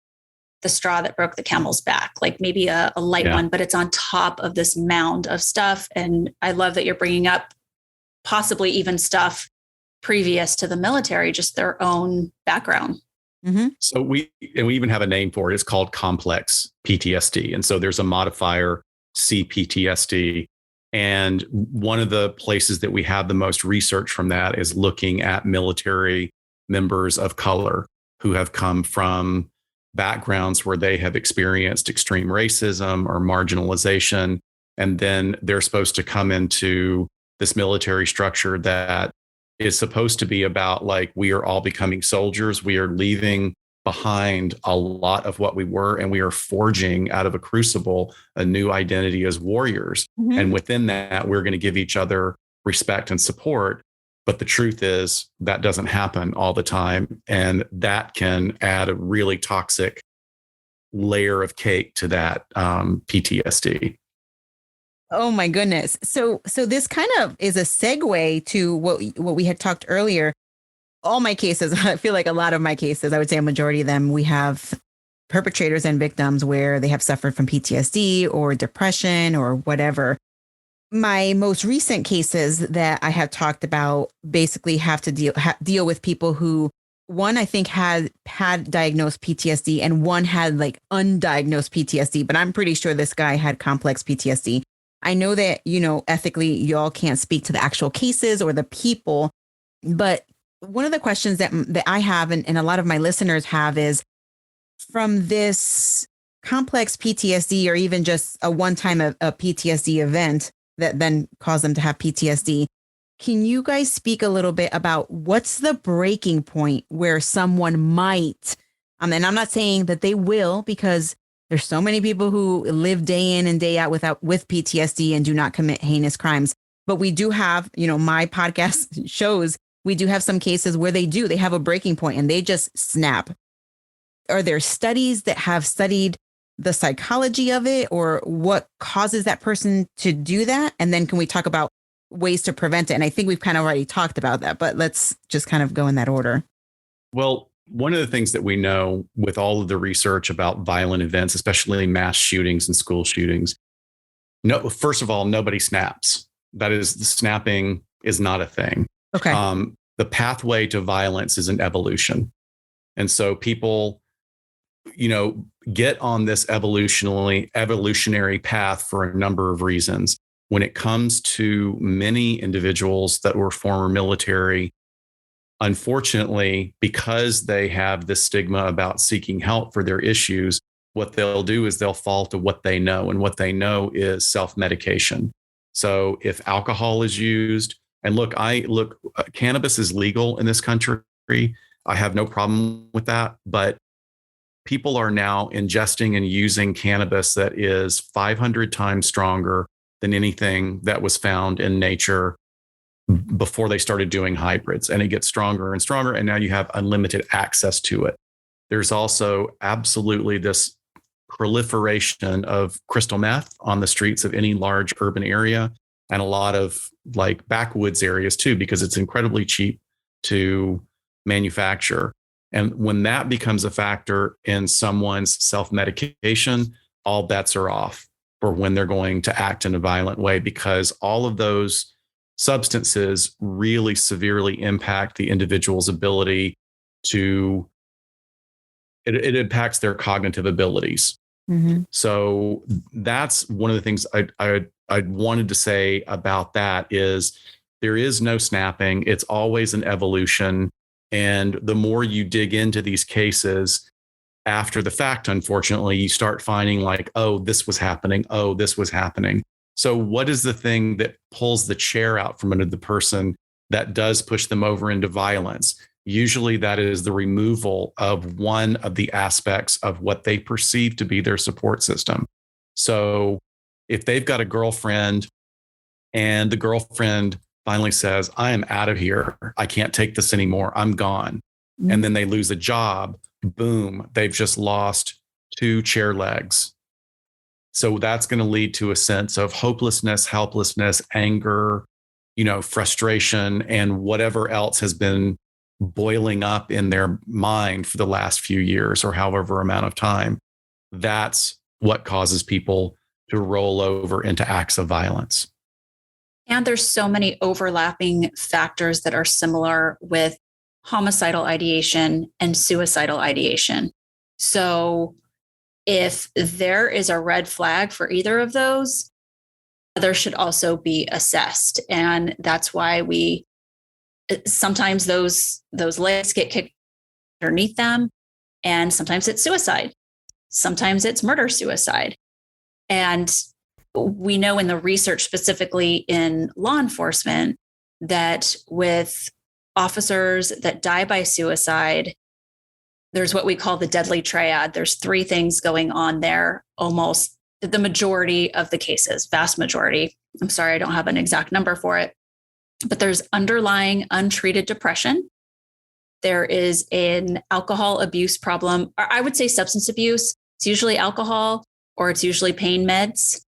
S5: the straw that broke the camel's back, like maybe a light one, but it's on top of this mound of stuff. And I love that you're bringing up possibly even stuff previous to the military, just their own background.
S6: Mm-hmm. So we even have a name for it. It's called complex PTSD. And so there's a modifier, CPTSD. And one of the places that we have the most research from that is looking at military members of color who have come from backgrounds where they have experienced extreme racism or marginalization. And then they're supposed to come into this military structure that is supposed to be about like, we are all becoming soldiers. We are leaving behind a lot of what we were, and we are forging out of a crucible a new identity as warriors. Mm-hmm. And within that, we're going to give each other respect and support. But the truth is that doesn't happen all the time. And that can add a really toxic layer of cake to that PTSD.
S4: Oh my goodness. So this kind of is a segue to what we had talked earlier. All my cases, I feel like a lot of my cases, I would say a majority of them, we have perpetrators and victims where they have suffered from PTSD or depression or whatever. My most recent cases that I have talked about basically have to deal with people who, one, I think had diagnosed PTSD and one had like undiagnosed PTSD, but I'm pretty sure this guy had complex PTSD. I know that, ethically, y'all can't speak to the actual cases or the people, but one of the questions that I have and a lot of my listeners have is, from this complex PTSD or even just a one-time a PTSD event that then caused them to have PTSD, can you guys speak a little bit about what's the breaking point where someone might, and I'm not saying that they will, because there's so many people who live day in and day out with PTSD and do not commit heinous crimes. But we do have, my podcast shows, we do have some cases where they have a breaking point and they just snap. Are there studies that have studied the psychology of it or what causes that person to do that? And then can we talk about ways to prevent it? And I think we've kind of already talked about that, but let's just kind of go in that order.
S6: Well, one of the things that we know with all of the research about violent events, especially mass shootings and school shootings, first of all, nobody snaps. That is, the snapping is not a thing.
S4: Okay.
S6: The pathway to violence is an evolution. And so people, get on this evolutionary path for a number of reasons. When it comes to many individuals that were former military, unfortunately, because they have this stigma about seeking help for their issues, what they'll do is they'll fall to what they know. And what they know is self-medication. So if alcohol is used, and cannabis is legal in this country. I have no problem with that. But people are now ingesting and using cannabis that is 500 times stronger than anything that was found in nature before they started doing hybrids. And it gets stronger and stronger. And now you have unlimited access to it. There's also absolutely this proliferation of crystal meth on the streets of any large urban area, and a lot of like backwoods areas too, because it's incredibly cheap to manufacture. And when that becomes a factor in someone's self-medication, all bets are off for when they're going to act in a violent way, because all of those substances really severely impact the individual's ability to, it impacts their cognitive abilities. Mm-hmm. So that's one of the things I wanted to say about that is there is no snapping. It's always an evolution. And the more you dig into these cases after the fact, unfortunately, you start finding like, oh, this was happening. Oh, this was happening. So what is the thing that pulls the chair out from under the person that does push them over into violence? Usually that is the removal of one of the aspects of what they perceive to be their support system. So if they've got a girlfriend and the girlfriend finally says, I am out of here, I can't take this anymore, I'm gone. Mm-hmm. And then they lose a job, boom, they've just lost 2 chair legs. So that's going to lead to a sense of hopelessness, helplessness, anger, frustration, and whatever else has been boiling up in their mind for the last few years or however amount of time. That's what causes people to roll over into acts of violence.
S5: And there's so many overlapping factors that are similar with homicidal ideation and suicidal ideation. So if there is a red flag for either of those, there should also be assessed. And that's why sometimes those legs get kicked underneath them. And sometimes it's suicide. Sometimes it's murder-suicide. And we know in the research, specifically in law enforcement, that with officers that die by suicide, there's what we call the deadly triad. There's 3 things going on there, almost the majority of the cases, vast majority. I'm sorry, I don't have an exact number for it, but there's underlying untreated depression. There is an alcohol abuse problem, or I would say substance abuse. It's usually alcohol or it's usually pain meds,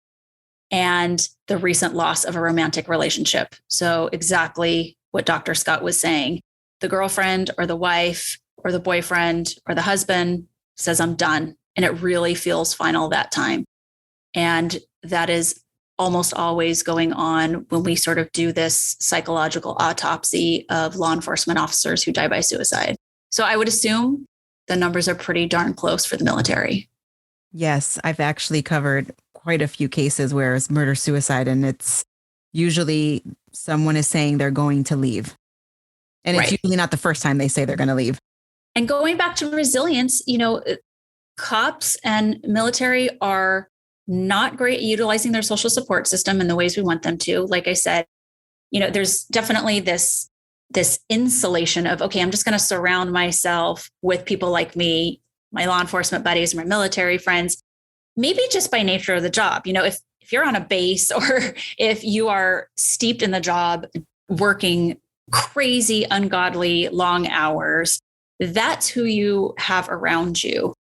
S5: and the recent loss of a romantic relationship. So exactly what Dr. Scott was saying, the girlfriend or the wife or the boyfriend or the husband says, I'm done. And it really feels final that time. And that is almost always going on when we sort of do this psychological autopsy of law enforcement officers who die by suicide. So I would assume the numbers are pretty darn close for the military.
S4: Yes, I've actually covered quite a few cases where it's murder-suicide, and it's usually someone is saying they're going to leave. And it's usually not the first time they say they're going to leave.
S5: And going back to resilience, cops and military are not great at utilizing their social support system in the ways we want them to. Like I said, there's definitely this insulation of, okay, I'm just going to surround myself with people like me, my law enforcement buddies, my military friends, maybe just by nature of the job. If you're on a base or if you are steeped in the job, working crazy, ungodly long hours, that's who you have around you.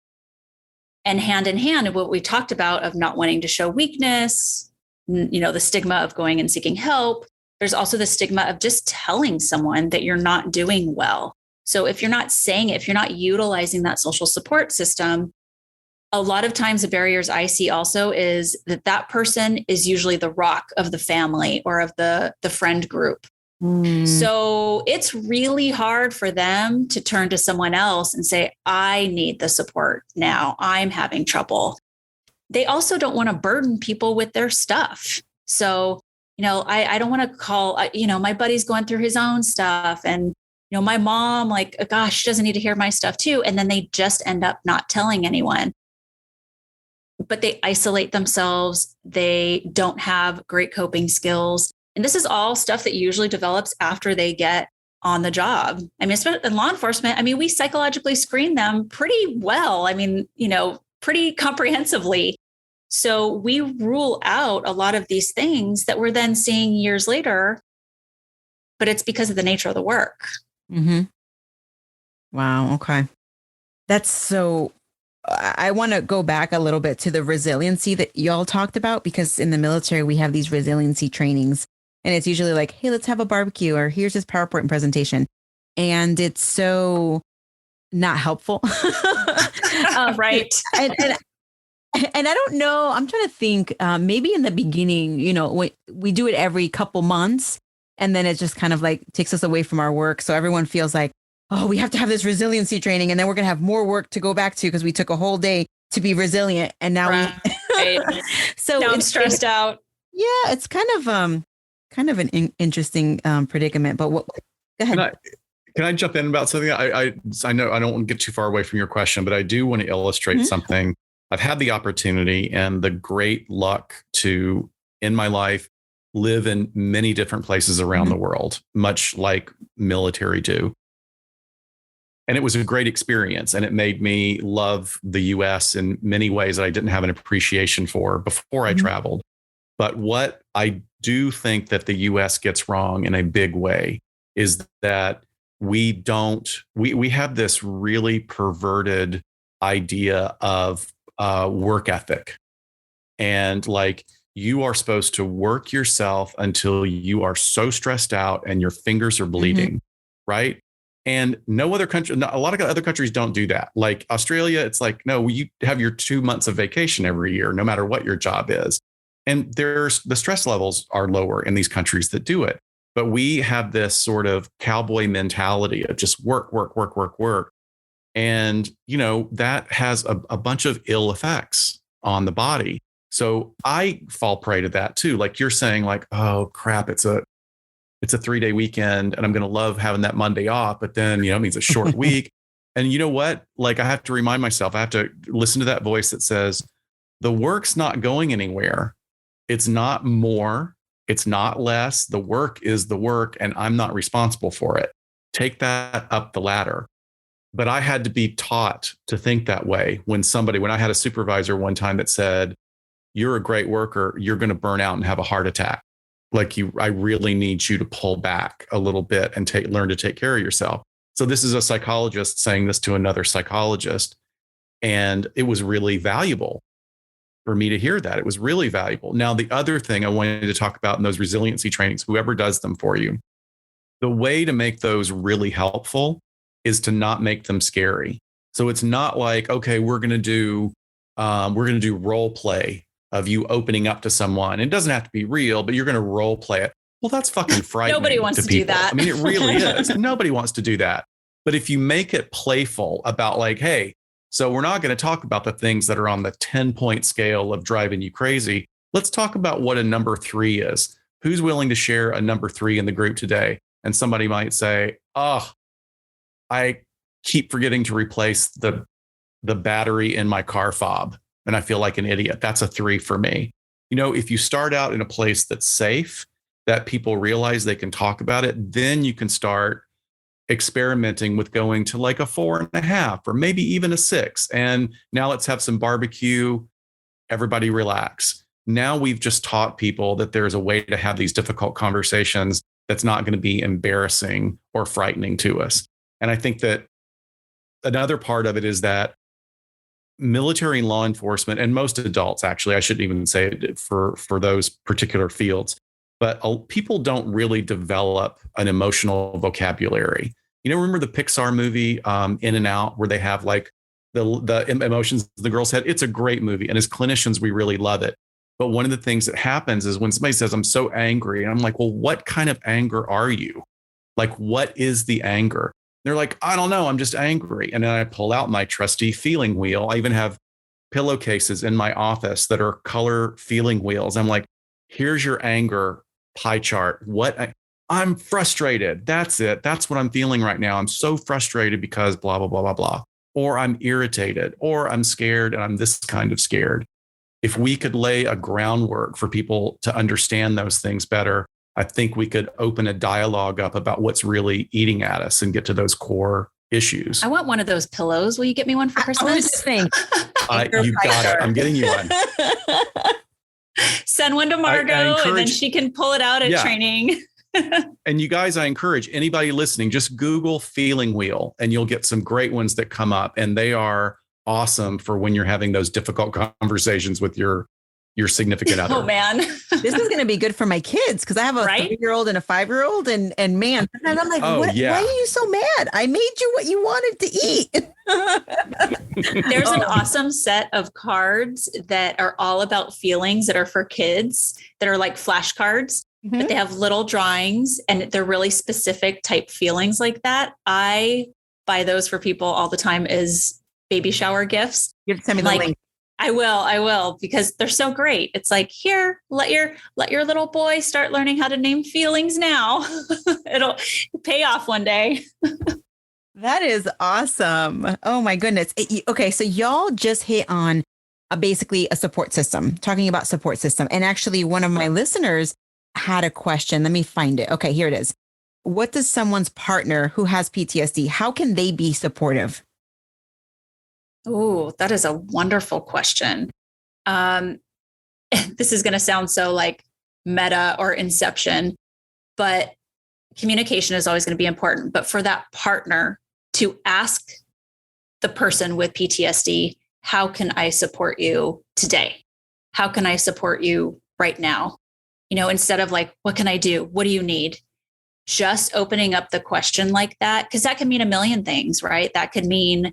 S5: And hand in hand, what we talked about of not wanting to show weakness, the stigma of going and seeking help. There's also the stigma of just telling someone that you're not doing well. So if you're not saying it, if you're not utilizing that social support system, a lot of times the barriers I see also is that person is usually the rock of the family or of the friend group. So it's really hard for them to turn to someone else and say, I need the support now. I'm having trouble. They also don't want to burden people with their stuff. So, I don't want to call, my buddy's going through his own stuff. And, my mom, gosh, she doesn't need to hear my stuff too. And then they just end up not telling anyone. But they isolate themselves. They don't have great coping skills. And this is all stuff that usually develops after they get on the job. Especially in law enforcement, we psychologically screen them pretty well. Pretty comprehensively. So we rule out a lot of these things that we're then seeing years later, but it's because of the nature of the work.
S4: Mm-hmm. Wow. Okay. That's so... I want to go back a little bit to the resiliency that y'all talked about, because in the military, we have these resiliency trainings. And it's usually like, hey, let's have a barbecue, or here's this PowerPoint presentation. And it's so not helpful.
S5: Right.
S4: And I don't know, I'm trying to think, maybe in the beginning, we do it every couple months, and then it just kind of takes us away from our work. So everyone feels like, oh, we have to have this resiliency training, and then we're going to have more work to go back to because we took a whole day to be resilient. And now
S5: so now I'm stressed out.
S4: Yeah, it's kind of an interesting predicament. But go ahead.
S6: Can I jump in about something? I know I don't want to get too far away from your question, but I do want to illustrate something. I've had the opportunity and the great luck to, in my life, live in many different places around the world, much like military do. And it was a great experience. And it made me love the US in many ways that I didn't have an appreciation for before I traveled. But what I do think that the US gets wrong in a big way is that we have this really perverted idea of work ethic. And like, you are supposed to work yourself until you are so stressed out and your fingers are bleeding, right? And no other country, a lot of other countries don't do that. Like Australia, it's like, no, you have your 2 months of vacation every year, no matter what your job is. And the stress levels are lower in these countries that do it. But we have this sort of cowboy mentality of just work. And, that has a bunch of ill effects on the body. So I fall prey to that too. Like you're saying, like, oh crap, it's a 3-day weekend and I'm going to love having that Monday off, but then, it means a short week. And you know what? Like I have to remind myself, I have to listen to that voice that says the work's not going anywhere. It's not more, it's not less. The work is the work and I'm not responsible for it. Take that up the ladder. But I had to be taught to think that way when I had a supervisor one time that said, you're a great worker, you're going to burn out and have a heart attack. Like I really need you to pull back a little bit and learn to take care of yourself. So this is a psychologist saying this to another psychologist. And it was really valuable for me to hear that. It was really valuable. Now, the other thing I wanted to talk about in those resiliency trainings, whoever does them for you, the way to make those really helpful is to not make them scary. So it's not like, okay, we're going to do role play of you opening up to someone. It doesn't have to be real, but you're going to role play it. Well, that's fucking frightening.
S5: Nobody wants to do that.
S6: I mean, it really is. Nobody wants to do that. But if you make it playful about like, hey, so we're not going to talk about the things that are on the 10-point scale of driving you crazy. Let's talk about what a number 3 is. Who's willing to share a number 3 in the group today? And somebody might say, oh, I keep forgetting to replace the battery in my car fob. And I feel like an idiot. That's a 3 for me. If you start out in a place that's safe, that people realize they can talk about it, then you can start experimenting with going to like a 4.5 or maybe even a 6. And now let's have some barbecue. Everybody relax. Now we've just taught people that there's a way to have these difficult conversations that's not going to be embarrassing or frightening to us. And I think that another part of it is that military and law enforcement, and most adults, actually, I shouldn't even say it for those particular fields, but people don't really develop an emotional vocabulary. Remember the Pixar movie In and Out, where they have like the emotions in the girl's head? It's a great movie. And as clinicians, we really love it. But one of the things that happens is when somebody says, I'm so angry, and I'm like, well, what kind of anger are you? Like, what is the anger? They're like, I don't know, I'm just angry. And then I pull out my trusty feeling wheel. I even have pillowcases in my office that are color feeling wheels. I'm like, here's your anger pie chart. I'm frustrated. That's it. That's what I'm feeling right now. I'm so frustrated because blah, blah, blah, blah, blah. Or I'm irritated, or I'm scared, and I'm this kind of scared. If we could lay a groundwork for people to understand those things better, I think we could open a dialogue up about what's really eating at us and get to those core issues.
S5: I want one of those pillows. Will you get me one for Christmas?
S4: I was just saying.
S6: You got it. I'm getting you one.
S5: Send one to Margot, and then she can pull it out at training.
S6: And you guys, I encourage anybody listening, just Google feeling wheel and you'll get some great ones that come up. And they are awesome for when you're having those difficult conversations with your significant other.
S5: Oh man.
S4: This is going to be good for my kids because I have a 3-year-old and a 5-year-old, and man, and I'm like, why are you so mad? I made you what you wanted to eat.
S5: There's an awesome set of cards that are all about feelings that are for kids that are like flashcards, but they have little drawings and they're really specific type feelings like that. I buy those for people all the time as baby shower gifts.
S4: You have to send me the link.
S5: I will, because they're so great. It's like, here, let your little boy start learning how to name feelings now. It'll pay off one day.
S4: That is awesome. Oh my goodness. Okay. So y'all just hit on basically a support system, talking about support system. And actually one of my listeners had a question. Let me find it. Okay, here it is. what does someone's partner who has PTSD, how can they be supportive?
S5: Oh, that is a wonderful question. This is going to sound so like meta or Inception, but communication is always going to be important. But for that partner to ask the person with PTSD, how can I support you today? How can I support you right now? Instead of like, what can I do? What do you need? Just opening up the question like that, because that can mean a million things, right? That could mean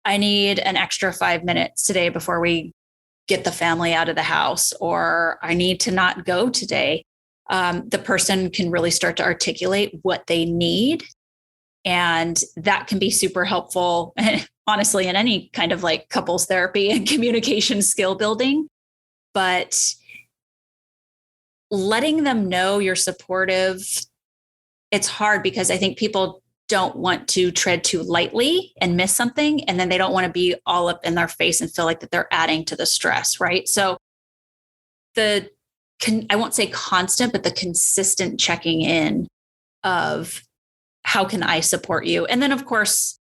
S5: I need an extra 5 minutes today before we get the family out of the house, or I need to not go today. The person can really start to articulate what they need. And that can be super helpful, honestly, in any kind of like couples therapy and communication skill building. But letting them know you're supportive, it's hard because I think people don't want to tread too lightly and miss something. And then they don't want to be all up in their face and feel like that they're adding to the stress, right? So I won't say constant, but the consistent checking in of how can I support you? And then of course,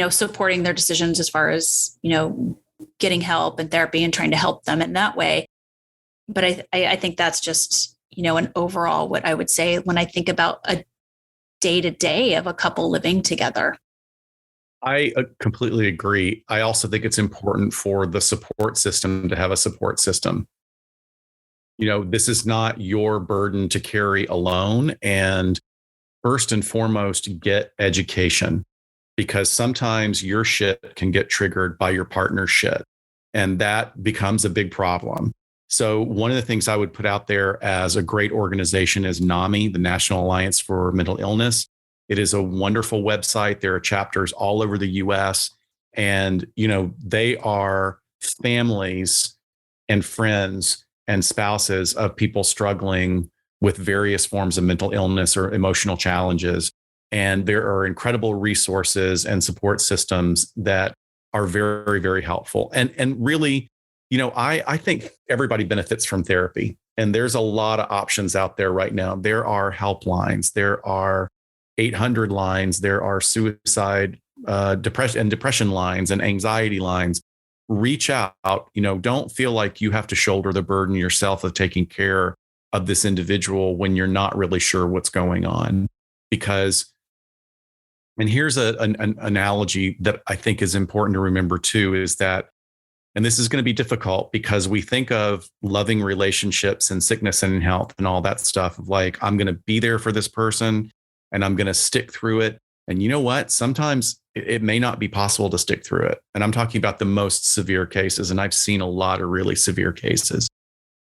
S5: supporting their decisions as far as, getting help and therapy and trying to help them in that way. But I think that's just, an overall, what I would say when I think about a day-to-day of a couple living together.
S6: I completely agree. I also think it's important for the support system to have a support system. This is not your burden to carry alone. And first and foremost, get education, because sometimes your shit can get triggered by your partner's shit. And that becomes a big problem. So one of the things I would put out there as a great organization is NAMI, the National Alliance for Mental Illness. It is a wonderful website. There are chapters all over the US, and, they are families and friends and spouses of people struggling with various forms of mental illness or emotional challenges. And there are incredible resources and support systems that are very, very helpful. And really, I think everybody benefits from therapy. And there's a lot of options out there right now. There are helplines. There are 800 lines. There are suicide, depression lines and anxiety lines. Reach out. Don't feel like you have to shoulder the burden yourself of taking care of this individual when you're not really sure what's going on. And here's an analogy that I think is important to remember too, is that, and this is going to be difficult because we think of loving relationships and sickness and health and all that stuff of like, I'm going to be there for this person and I'm going to stick through it. And you know what? Sometimes it may not be possible to stick through it. And I'm talking about the most severe cases. And I've seen a lot of really severe cases.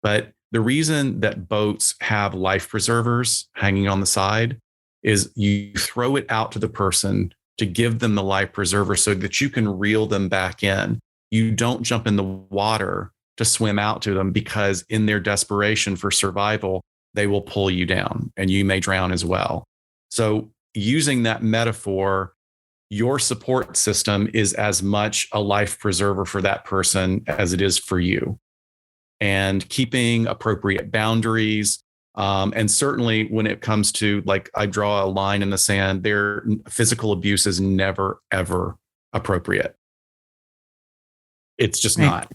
S6: But the reason that boats have life preservers hanging on the side is you throw it out to the person to give them the life preserver so that you can reel them back in. You don't jump in the water to swim out to them, because in their desperation for survival, they will pull you down and you may drown as well. So using that metaphor, your support system is as much a life preserver for that person as it is for you. And keeping appropriate boundaries. And certainly when it comes to, like, I draw a line in the sand, their physical abuse is never, ever appropriate. It's just not.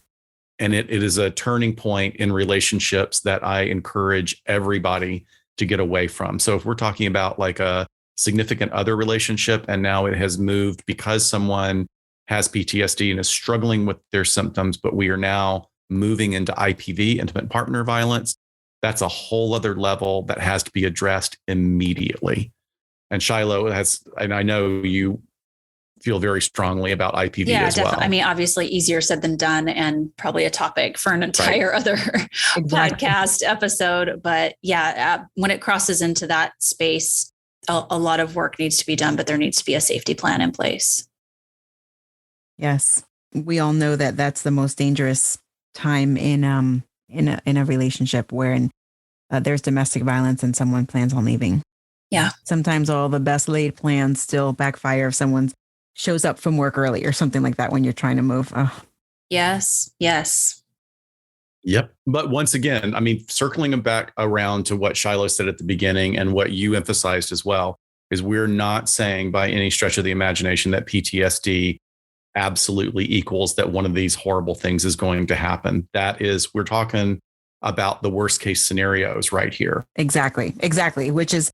S6: And it is a turning point in relationships that I encourage everybody to get away from. So if we're talking about like a significant other relationship, and now it has moved because someone has PTSD and is struggling with their symptoms, but we are now moving into IPV, intimate partner violence, that's a whole other level that has to be addressed immediately. And Shiloh has, and I know you feel very strongly about IPV as well.
S5: I mean, obviously easier said than done, and probably a topic for an entire other podcast episode. But when it crosses into that space, a lot of work needs to be done, but there needs to be a safety plan in place.
S4: Yes. We all know that that's the most dangerous time in a relationship wherein there's domestic violence and someone plans on leaving.
S5: Yeah.
S4: Sometimes all the best laid plans still backfire if someone shows up from work early or something like that when you're trying to move. Oh.
S5: Yes.
S6: Yep. But once again, I mean, circling back around to what Shiloh said at the beginning and what you emphasized as well, is we're not saying by any stretch of the imagination that PTSD absolutely equals that one of these horrible things is going to happen. That is, we're talking about the worst case scenarios right here.
S4: Exactly. Which is,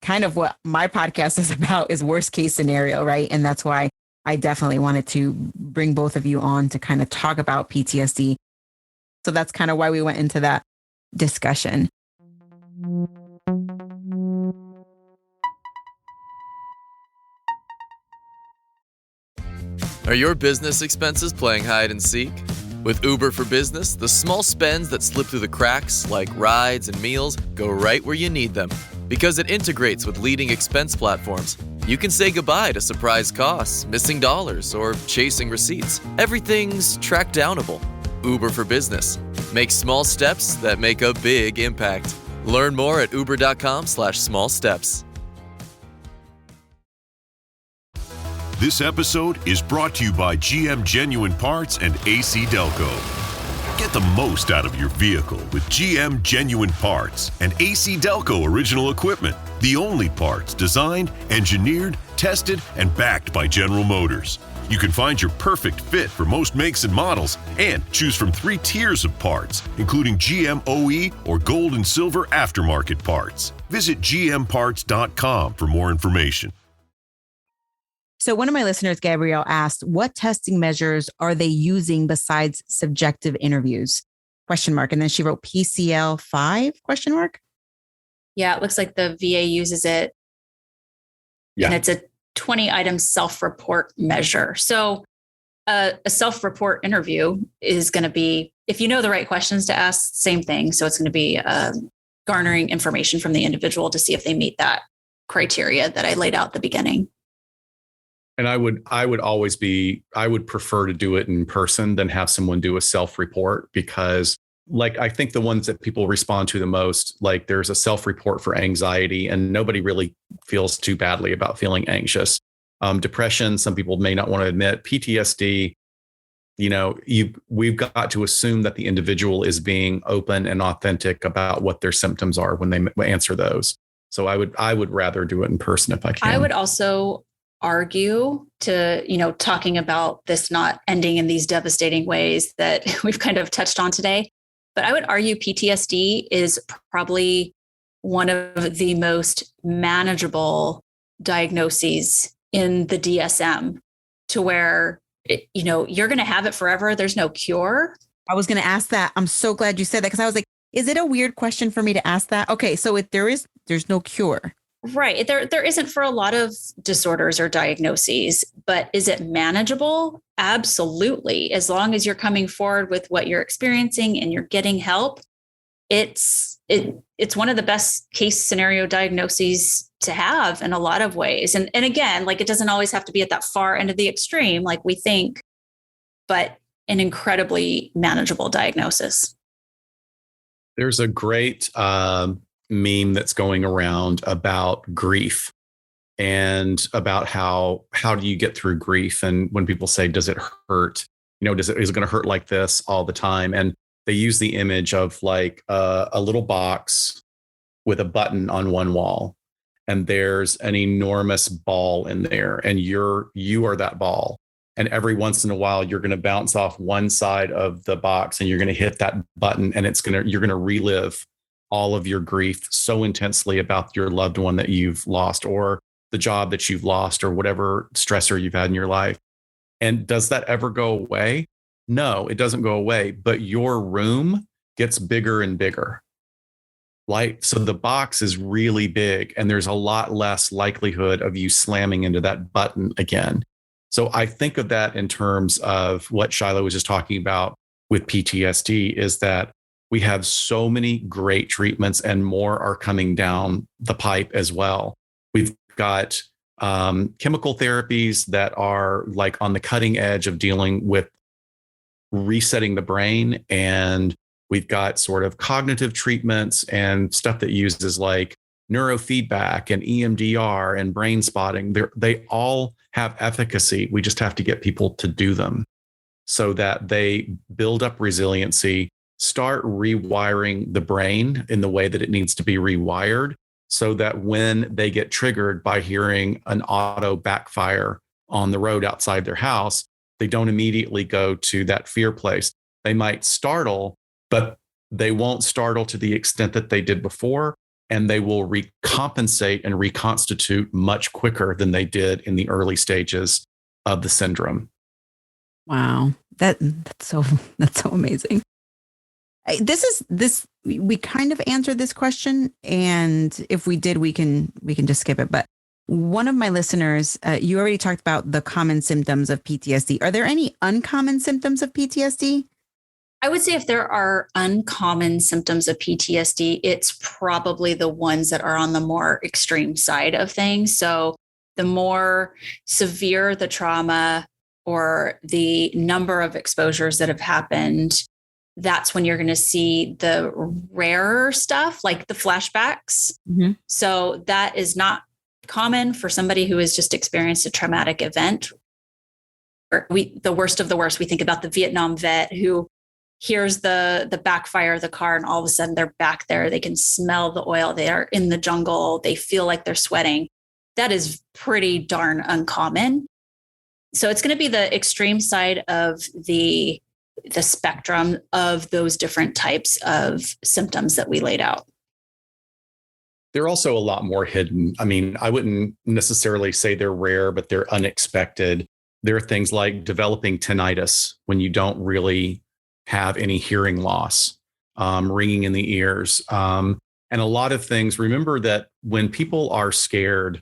S4: kind of what my podcast is about, is worst case scenario, right? And that's why I definitely wanted to bring both of you on to kind of talk about PTSD. So that's kind of why we went into that discussion.
S10: Are your business expenses playing hide and seek? With Uber for Business, the small spends that slip through the cracks, like rides and meals, go right where you need them. Because it integrates with leading expense platforms, you can say goodbye to surprise costs, missing dollars, or chasing receipts. Everything's track downable. Uber for Business. Make small steps that make a big impact. Learn more at uber.com/small steps.
S11: This episode is brought to you by GM Genuine Parts and AC Delco. Get the most out of your vehicle with GM Genuine Parts and AC Delco original equipment. The only parts designed, engineered, tested, and backed by General Motors. You can find your perfect fit for most makes and models and choose from 3 tiers of parts, including GM OE or gold and silver aftermarket parts. Visit gmparts.com for more information.
S4: So one of my listeners, Gabrielle, asked, what testing measures are they using besides subjective interviews? ? And then she wrote PCL-5? ?
S5: Yeah, it looks like the VA uses it. Yeah. And it's a 20-item self-report measure. So a self-report interview is going to be, if you know the right questions to ask, same thing. So it's going to be garnering information from the individual to see if they meet that criteria that I laid out at the beginning.
S6: And I would prefer to do it in person than have someone do a self-report, because I think the ones that people respond to the most, like there's a self-report for anxiety and nobody really feels too badly about feeling anxious. Depression, some people may not want to admit. PTSD, we've got to assume that the individual is being open and authentic about what their symptoms are when they answer those. So I would rather do it in person if I can.
S5: I would also argue to, talking about this not ending in these devastating ways that we've kind of touched on today. But I would argue PTSD is probably one of the most manageable diagnoses in the DSM, to where, you're going to have it forever. There's no cure.
S4: I was going to ask that. I'm so glad you said that, because I was like, is it a weird question for me to ask that? Okay, so if there's no cure.
S5: Right. There isn't for a lot of disorders or diagnoses, but is it manageable? Absolutely. As long as you're coming forward with what you're experiencing and you're getting help, it's one of the best case scenario diagnoses to have in a lot of ways. And again, it doesn't always have to be at that far end of the extreme like we think, but an incredibly manageable diagnosis.
S6: There's a great meme that's going around about grief and about how do you get through grief? And when people say, does it hurt? Is it going to hurt like this all the time? And they use the image of a little box with a button on one wall, and there's an enormous ball in there, and you are that ball. And every once in a while, you're going to bounce off one side of the box and you're going to hit that button, and you're going to relive all of your grief so intensely about your loved one that you've lost, or the job that you've lost, or whatever stressor you've had in your life. And does that ever go away? No, it doesn't go away, but your room gets bigger and bigger. So the box is really big, and there's a lot less likelihood of you slamming into that button again. So I think of that in terms of what Shiloh was just talking about with PTSD, is that we have so many great treatments, and more are coming down the pipe as well. We've got chemical therapies that are on the cutting edge of dealing with resetting the brain. And we've got sort of cognitive treatments and stuff that uses neurofeedback and EMDR and brain spotting. They all have efficacy. We just have to get people to do them so that they build up resiliency, start rewiring the brain in the way that it needs to be rewired, so that when they get triggered by hearing an auto backfire on the road outside their house, they don't immediately go to that fear place. They might startle, but they won't startle to the extent that they did before, and they will recompensate and reconstitute much quicker than they did in the early stages of the syndrome.
S4: Wow. That's so amazing. We kind of answered this question, and if we did, we can just skip it. But one of my listeners, you already talked about the common symptoms of PTSD. Are there any uncommon symptoms of PTSD?
S5: I would say if there are uncommon symptoms of PTSD, it's probably the ones that are on the more extreme side of things. So the more severe the trauma or the number of exposures that have happened, that's when you're going to see the rarer stuff, like the flashbacks. Mm-hmm. So that is not common for somebody who has just experienced a traumatic event. The worst of the worst, we think about the Vietnam vet who hears the backfire of the car, and all of a sudden they're back there. They can smell the oil. They are in the jungle. They feel like they're sweating. That is pretty darn uncommon. So it's going to be the extreme side of the spectrum of those different types of symptoms that we laid out.
S6: They're also a lot more hidden. I mean, I wouldn't necessarily say they're rare, but they're unexpected. There are things like developing tinnitus when you don't really have any hearing loss, ringing in the ears, and a lot of things. Remember that when people are scared,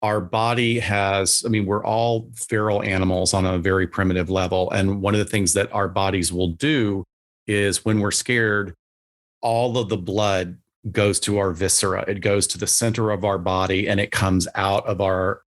S6: our body has, I mean, we're all feral animals on a very primitive level. And one of the things that our bodies will do is when we're scared, all of the blood goes to our viscera. It goes to the center of our body, and it comes out of our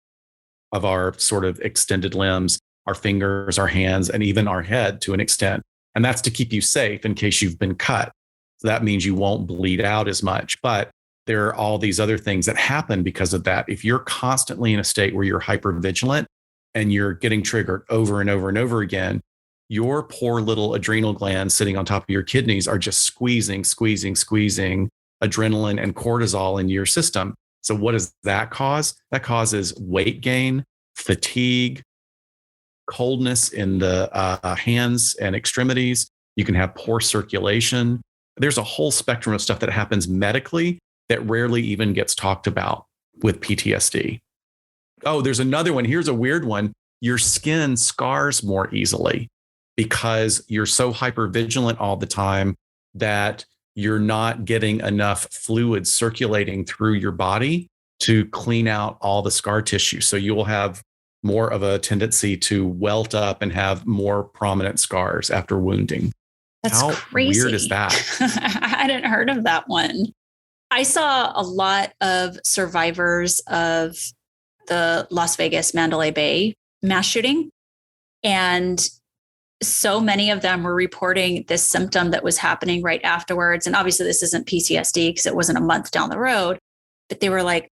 S6: sort of extended limbs, our fingers, our hands, and even our head to an extent. And that's to keep you safe in case you've been cut. So that means you won't bleed out as much. But there are all these other things that happen because of that. If you're constantly in a state where you're hypervigilant and you're getting triggered over and over and over again, your poor little adrenal glands sitting on top of your kidneys are just squeezing adrenaline and cortisol into your system. So what does that cause? That causes weight gain, fatigue, coldness in the hands and extremities. You can have poor circulation. There's a whole spectrum of stuff that happens medically that rarely even gets talked about with PTSD. Oh, there's another one. Here's a weird one. Your skin scars more easily because you're so hypervigilant all the time that you're not getting enough fluid circulating through your body to clean out all the scar tissue. So you will have more of a tendency to welt up and have more prominent scars after wounding.
S5: That's
S6: How
S5: crazy.
S6: weird is that?
S5: I hadn't heard of that one. I saw a lot of survivors of the Las Vegas Mandalay Bay mass shooting. And so many of them were reporting this symptom that was happening right afterwards. And obviously this isn't PTSD because it wasn't a month down the road, but they were like,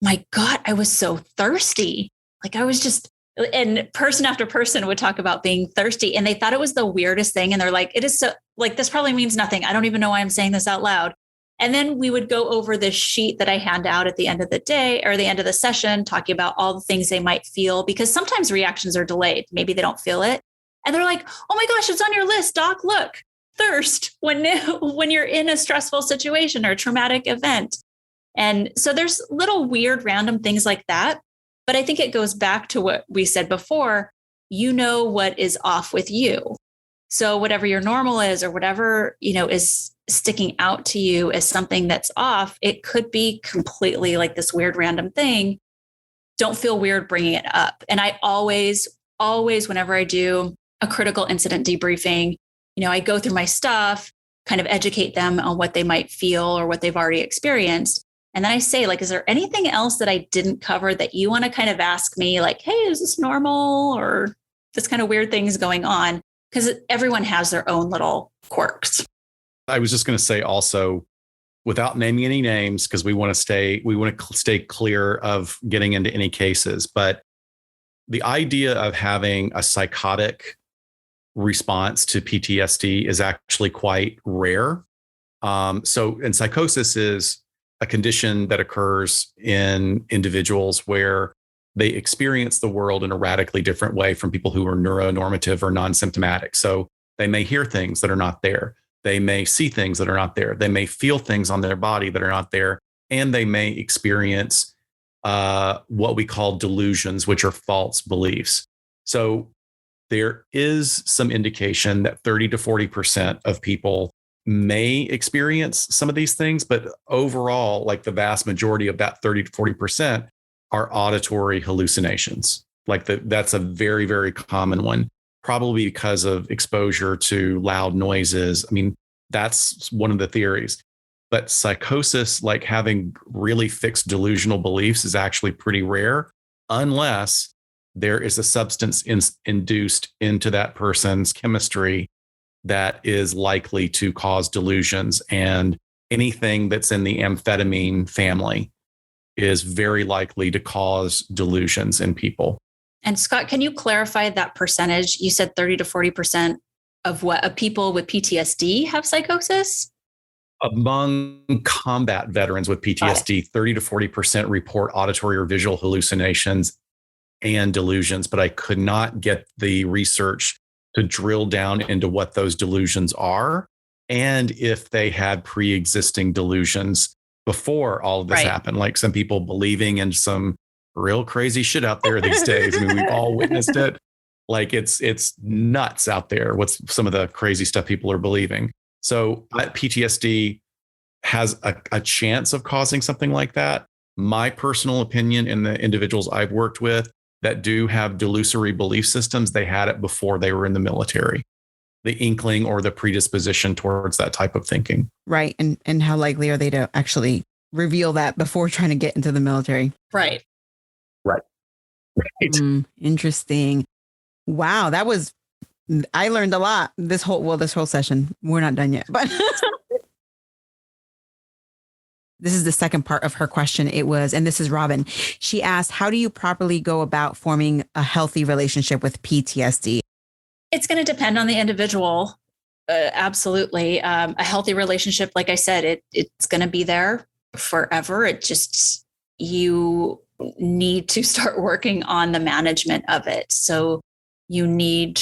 S5: my God, I was so thirsty. Like I was just, and person after person would talk about being thirsty, and they thought it was the weirdest thing. And they're like, it is so, like, this probably means nothing. I don't even know why I'm saying this out loud. And then we would go over this sheet that I hand out at the end of the day or the end of the session, talking about all the things they might feel, because sometimes reactions are delayed. Maybe they don't feel it. And they're like, oh my gosh, it's on your list, doc. Look, thirst when you're in a stressful situation or a traumatic event. And so there's little weird random things like that. But I think it goes back to what we said before. You know what is off with you. So whatever your normal is, or whatever, is sticking out to you as something that's off, it could be completely like this weird random thing. Don't feel weird bringing it up. And I always, whenever I do a critical incident debriefing, I go through my stuff, kind of educate them on what they might feel or what they've already experienced. And then I say, like, is there anything else that I didn't cover that you want to kind of ask me? Like, hey, is this normal? Or this kind of weird things going on? Because everyone has their own little quirks.
S6: I was just going to say also, without naming any names, because we want to stay clear of getting into any cases. But the idea of having a psychotic response to PTSD is actually quite rare. And psychosis is a condition that occurs in individuals where they experience the world in a radically different way from people who are neuronormative or non-symptomatic. So they may hear things that are not there. They may see things that are not there. They may feel things on their body that are not there. And they may experience what we call delusions, which are false beliefs. So there is some indication that 30 to 40% of people may experience some of these things, but overall, like the vast majority of that 30 to 40% are auditory hallucinations. That's a very, very common one, probably because of exposure to loud noises. I mean, that's one of the theories. But psychosis, like having really fixed delusional beliefs, is actually pretty rare, unless there is a substance induced into that person's chemistry that is likely to cause delusions. And anything that's in the amphetamine family is very likely to cause delusions in people.
S5: And Scott, can you clarify that percentage? You said 30 to 40% of people with PTSD have psychosis?
S6: Among combat veterans with PTSD, 30 to 40% report auditory or visual hallucinations and delusions, but I could not get the research to drill down into what those delusions are and if they had pre-existing delusions before all of this happened. Like some people believing in some real crazy shit out there these days. I mean, we've all witnessed it. Like it's nuts out there. What's some of the crazy stuff people are believing. So PTSD has a chance of causing something like that. My personal opinion, in the individuals I've worked with that do have delusory belief systems, they had it before they were in the military, the inkling or the predisposition towards that type of thinking.
S4: Right. And how likely are they to actually reveal that before trying to get into the military?
S5: Right.
S4: Interesting. Wow. I learned a lot this whole session. We're not done yet, but this is the second part of her question. And this is Robin. She asked, how do you properly go about forming a healthy relationship with PTSD?
S5: It's going to depend on the individual. Absolutely. A healthy relationship, like I said, it's going to be there forever. You need to start working on the management of it. So you need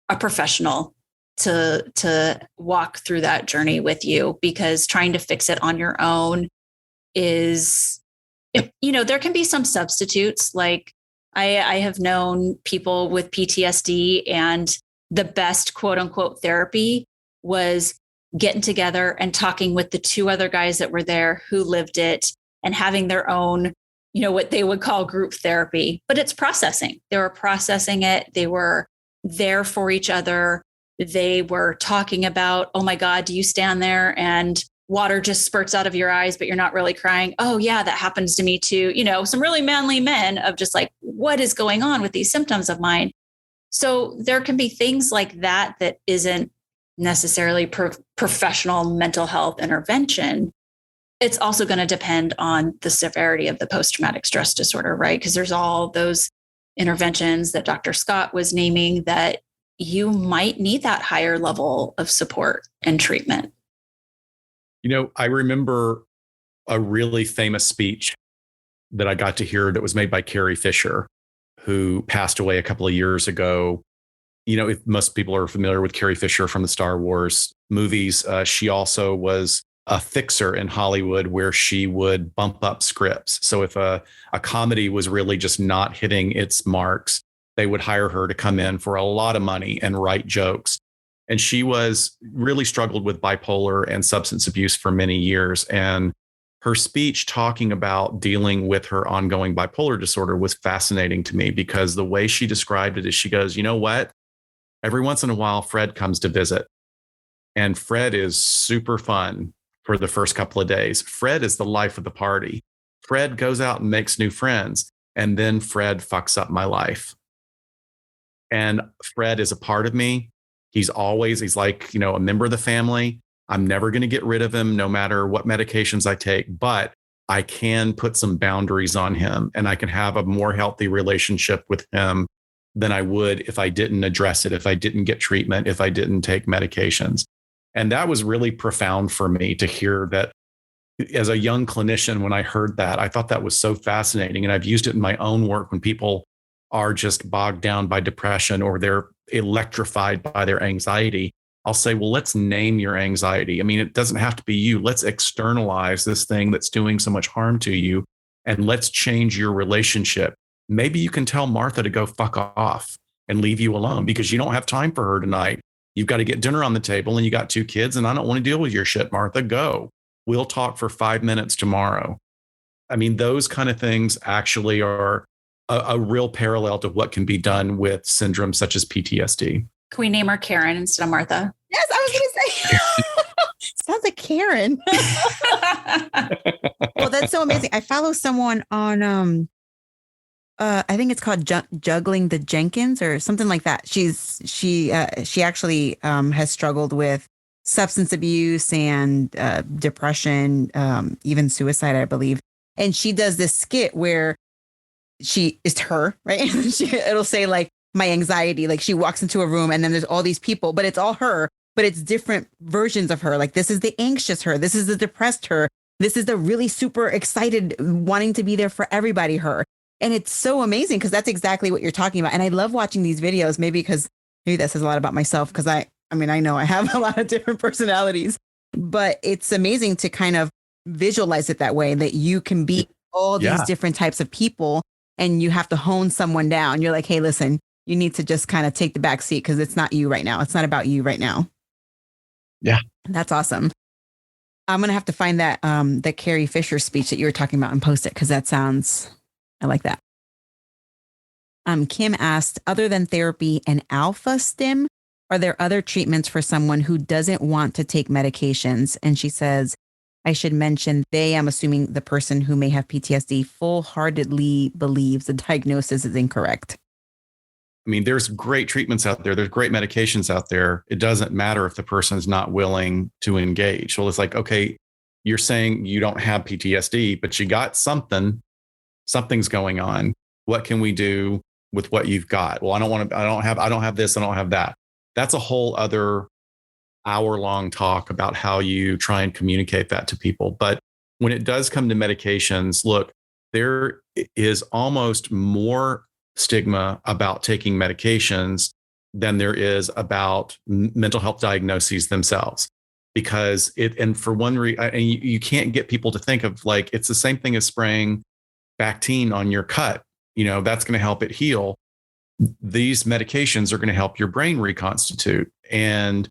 S5: a professional to walk through that journey with you, because trying to fix it on your own is, there can be some substitutes. Like I have known people with PTSD, and the best quote unquote therapy was getting together and talking with the two other guys that were there who lived it and having their own, what they would call group therapy. But it's processing. They were processing it. They were there for each other. They were talking about, oh my God, do you stand there and water just spurts out of your eyes, but you're not really crying? Oh yeah, that happens to me too. Some really manly men of just like, what is going on with these symptoms of mine? So there can be things like that isn't necessarily professional mental health intervention. It's also going to depend on the severity of the post-traumatic stress disorder, right? Because there's all those interventions that Dr. Scott was naming that you might need that higher level of support and treatment.
S6: I remember a really famous speech that I got to hear that was made by Carrie Fisher, who passed away a couple of years ago. If most people are familiar with Carrie Fisher from the Star Wars movies, she also was a fixer in Hollywood where she would bump up scripts. So if a comedy was really just not hitting its marks, they would hire her to come in for a lot of money and write jokes. And she really struggled with bipolar and substance abuse for many years. And her speech talking about dealing with her ongoing bipolar disorder was fascinating to me, because the way she described it is she goes, you know what? Every once in a while, Fred comes to visit. And Fred is super fun for the first couple of days. Fred is the life of the party. Fred goes out and makes new friends. And then Fred fucks up my life. And Fred is a part of me. He's like, a member of the family. I'm never going to get rid of him, no matter what medications I take, but I can put some boundaries on him, and I can have a more healthy relationship with him than I would if I didn't address it, if I didn't get treatment, if I didn't take medications. And that was really profound for me to hear that. As a young clinician, when I heard that, I thought that was so fascinating. And I've used it in my own work when people are just bogged down by depression or they're electrified by their anxiety. I'll say, well, let's name your anxiety. I mean, it doesn't have to be you. Let's externalize this thing that's doing so much harm to you, and let's change your relationship. Maybe you can tell Martha to go fuck off and leave you alone because you don't have time for her tonight. You've got to get dinner on the table and you got 2 kids, and I don't want to deal with your shit, Martha. Go. We'll talk for 5 minutes tomorrow. I mean, those kind of things actually are a real parallel to what can be done with syndromes such as PTSD.
S5: Can we name her Karen instead of Martha?
S4: Yes, I was going to say. Sounds like Karen. Well, that's so amazing. I follow someone on, I think it's called Juggling the Jenkins or something like that. She actually has struggled with substance abuse and depression, even suicide, I believe. And she does this skit where she is her, right? It'll say like my anxiety, like she walks into a room and then there's all these people, but it's all her, but it's different versions of her. Like this is the anxious her. This is the depressed her. This is the really super excited, wanting to be there for everybody her. And it's so amazing because that's exactly what you're talking about. And I love watching these videos, maybe that says a lot about myself because I mean, I know I have a lot of different personalities, but it's amazing to kind of visualize it that way, that you can be all these different types of people and you have to hone someone down. You're like, hey, listen, you need to just kind of take the back seat because it's not you right now. It's not about you right now.
S6: Yeah.
S4: That's awesome. I'm going to have to find that Carrie Fisher speech that you were talking about and post it because I like that. Kim asked, other than therapy and alpha stim, are there other treatments for someone who doesn't want to take medications? And she says, I should mention I'm assuming the person who may have PTSD full-heartedly believes the diagnosis is incorrect.
S6: I mean, there's great treatments out there. There's great medications out there. It doesn't matter if the person is not willing to engage. Well, it's like, okay, you're saying you don't have PTSD, but you got something's going on. What can we do with what you've got? Well, I don't have this. I don't have that. That's a whole other hour-long talk about how you try and communicate that to people. But when it does come to medications, look, there is almost more stigma about taking medications than there is about mental health diagnoses themselves. Because for one reason, and you can't get people to think of like, it's the same thing as spraying Bactine on your cut. That's going to help it heal. These medications are going to help your brain reconstitute. And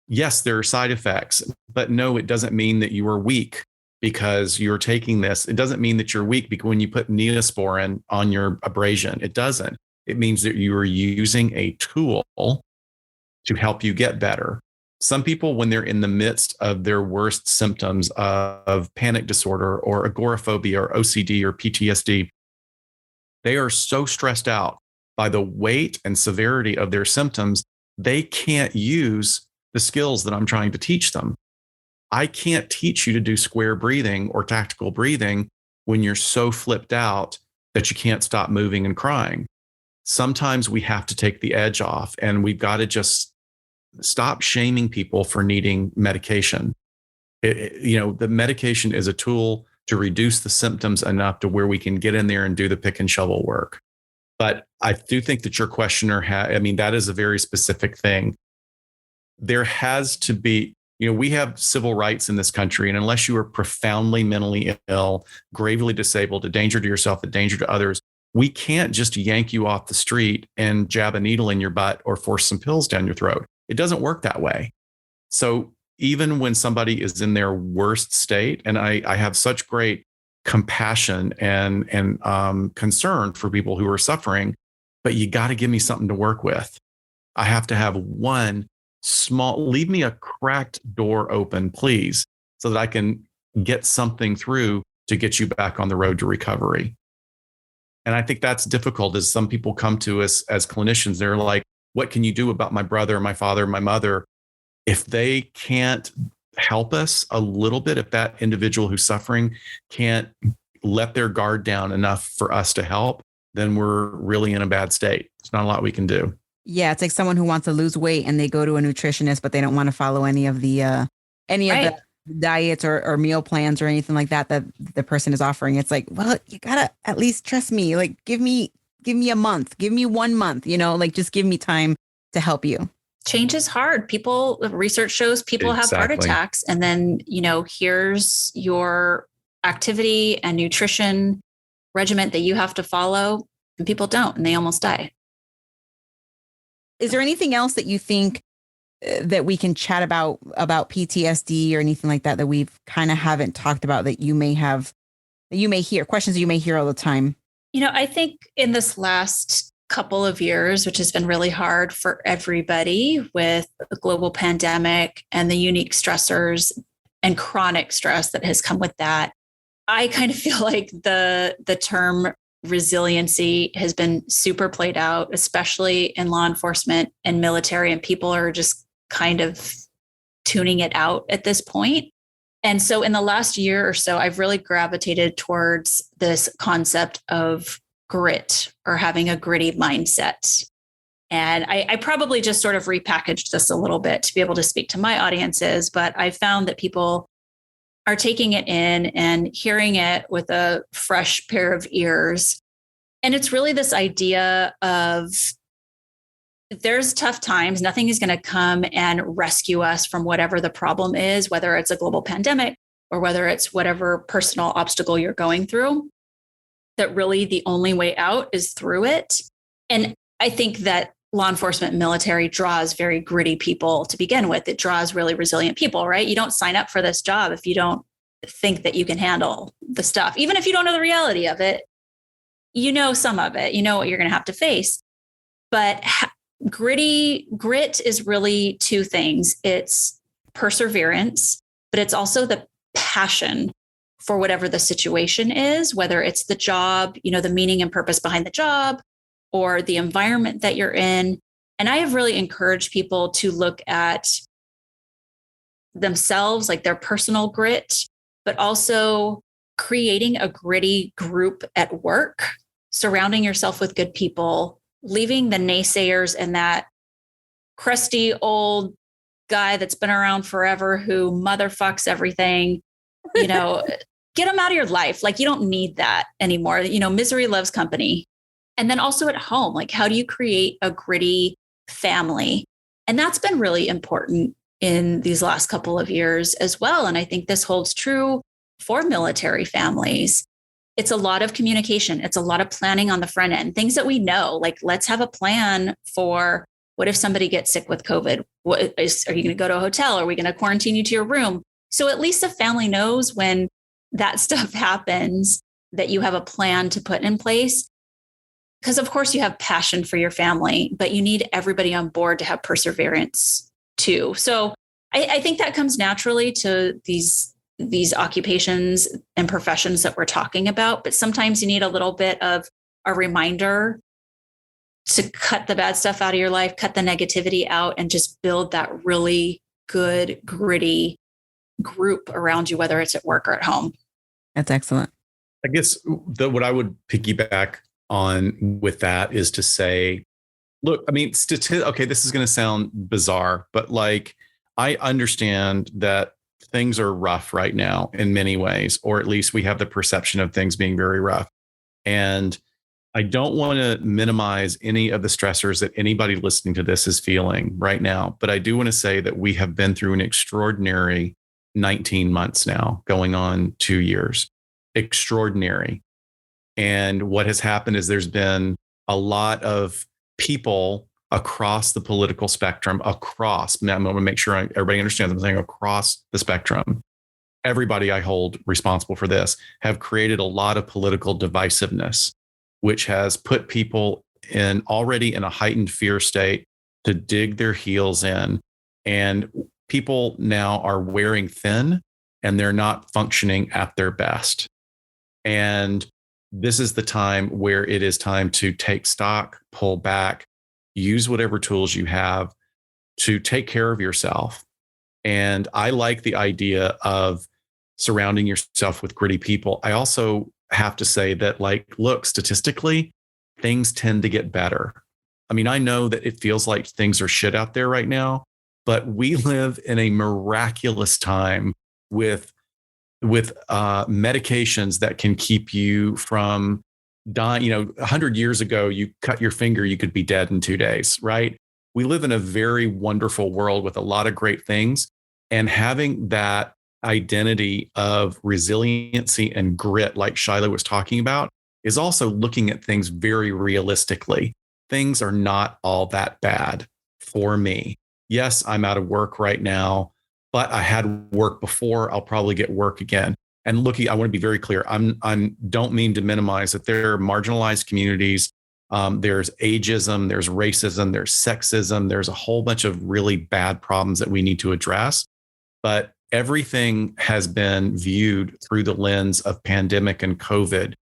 S6: yes, there are side effects, but no, it doesn't mean that you are weak because you're taking this. It doesn't mean that you're weak because when you put Neosporin on your abrasion, it doesn't. It means that you are using a tool to help you get better. Some people, when they're in the midst of their worst symptoms of panic disorder or agoraphobia or OCD or PTSD, they are so stressed out by the weight and severity of their symptoms, they can't use the skills that I'm trying to teach them. I can't teach you to do square breathing or tactical breathing when you're so flipped out that you can't stop moving and crying. Sometimes we have to take the edge off and we've got to just stop shaming people for needing medication. The medication is a tool to reduce the symptoms enough to where we can get in there and do the pick and shovel work. But I do think that your questioner that is a very specific thing. There has to be, we have civil rights in this country. And unless you are profoundly mentally ill, gravely disabled, a danger to yourself, a danger to others, we can't just yank you off the street and jab a needle in your butt or force some pills down your throat. It doesn't work that way. So even when somebody is in their worst state, and I have such great compassion and concern for people who are suffering, but you got to give me something to work with. I have to have leave me a cracked door open, please, so that I can get something through to get you back on the road to recovery. And I think that's difficult as some people come to us as clinicians. They're like, what can you do about my brother, my father, my mother? If they can't help us a little bit, if that individual who's suffering can't let their guard down enough for us to help, then we're really in a bad state. There's not a lot we can do.
S4: Yeah, it's like someone who wants to lose weight and they go to a nutritionist, but they don't want to follow any of the diets or meal plans or anything like that the person is offering. It's like, well, you gotta at least trust me. Like, give me a month, give me 1 month. Like just give me time to help you.
S5: Change is hard. Research shows people have heart attacks, and then here's your activity and nutrition regimen that you have to follow, and people don't, and they almost die.
S4: Is there anything else that you think that we can chat about PTSD or anything like that we've kind of haven't talked about that you may hear, questions that you may hear all the time?
S5: I think in this last couple of years, which has been really hard for everybody with the global pandemic and the unique stressors and chronic stress that has come with that, I kind of feel like the term resiliency has been super played out, especially in law enforcement and military, and people are just kind of tuning it out at this point. And so in the last year or so, I've really gravitated towards this concept of grit, or having a gritty mindset. And I probably just sort of repackaged this a little bit to be able to speak to my audiences, but I found that people are taking it in and hearing it with a fresh pair of ears. And it's really this idea of there's tough times. Nothing is going to come and rescue us from whatever the problem is, whether it's a global pandemic or whether it's whatever personal obstacle you're going through, that really the only way out is through it. And I think that law enforcement and military draws very gritty people to begin with. It draws really resilient people, right? You don't sign up for this job if you don't think that you can handle the stuff. Even if you don't know the reality of it, you know some of it, you know what you're going to have to face. But grit is really two things. It's perseverance, but it's also the passion for whatever the situation is, whether it's the job, the meaning and purpose behind the job, or the environment that you're in. And I have really encouraged people to look at themselves, like their personal grit, but also creating a gritty group at work, surrounding yourself with good people, leaving the naysayers and that crusty old guy that's been around forever who motherfucks everything, get them out of your life. Like, you don't need that anymore. Misery loves company. And then also at home, like, how do you create a gritty family? And that's been really important in these last couple of years as well. And I think this holds true for military families. It's a lot of communication. It's a lot of planning on the front end, things that we know, like, let's have a plan for what if somebody gets sick with COVID? Are you going to go to a hotel? Are we going to quarantine you to your room? So at least the family knows when that stuff happens that you have a plan to put in place. Because of course you have passion for your family, but you need everybody on board to have perseverance too. So I think that comes naturally to these occupations and professions that we're talking about. But sometimes you need a little bit of a reminder to cut the bad stuff out of your life, cut the negativity out, and just build that really good, gritty group around you, whether it's at work or at home.
S4: That's excellent.
S6: I guess what I would piggyback on with that is to say, look, I mean, okay, this is going to sound bizarre, but like, I understand that things are rough right now in many ways, or at least we have the perception of things being very rough. And I don't want to minimize any of the stressors that anybody listening to this is feeling right now. But I do want to say that we have been through an extraordinary 19 months now, going on 2 years. Extraordinary. And what has happened is there's been a lot of people across the political spectrum, I'm going to make sure everybody understands, I'm saying across the spectrum, everybody I hold responsible for this, have created a lot of political divisiveness, which has put people already in a heightened fear state to dig their heels in. And people now are wearing thin and they're not functioning at their best. And this is the time where it is time to take stock, pull back, use whatever tools you have to take care of yourself. And I like the idea of surrounding yourself with gritty people. I also have to say that, like, look, statistically, things tend to get better. I mean, I know that it feels like things are shit out there right now, but we live in a miraculous time with medications that can keep you from dying. 100 years ago, you cut your finger, you could be dead in 2 days, right? We live in a very wonderful world with a lot of great things, and having that identity of resiliency and grit, like Shiloh was talking about, is also looking at things very realistically. Things are not all that bad for me. Yes, I'm out of work right now, but I had work before. I'll probably get work again. And I want to be very clear. Don't mean to minimize that there are marginalized communities. There's ageism, there's racism, there's sexism. There's a whole bunch of really bad problems that we need to address. But everything has been viewed through the lens of pandemic and COVID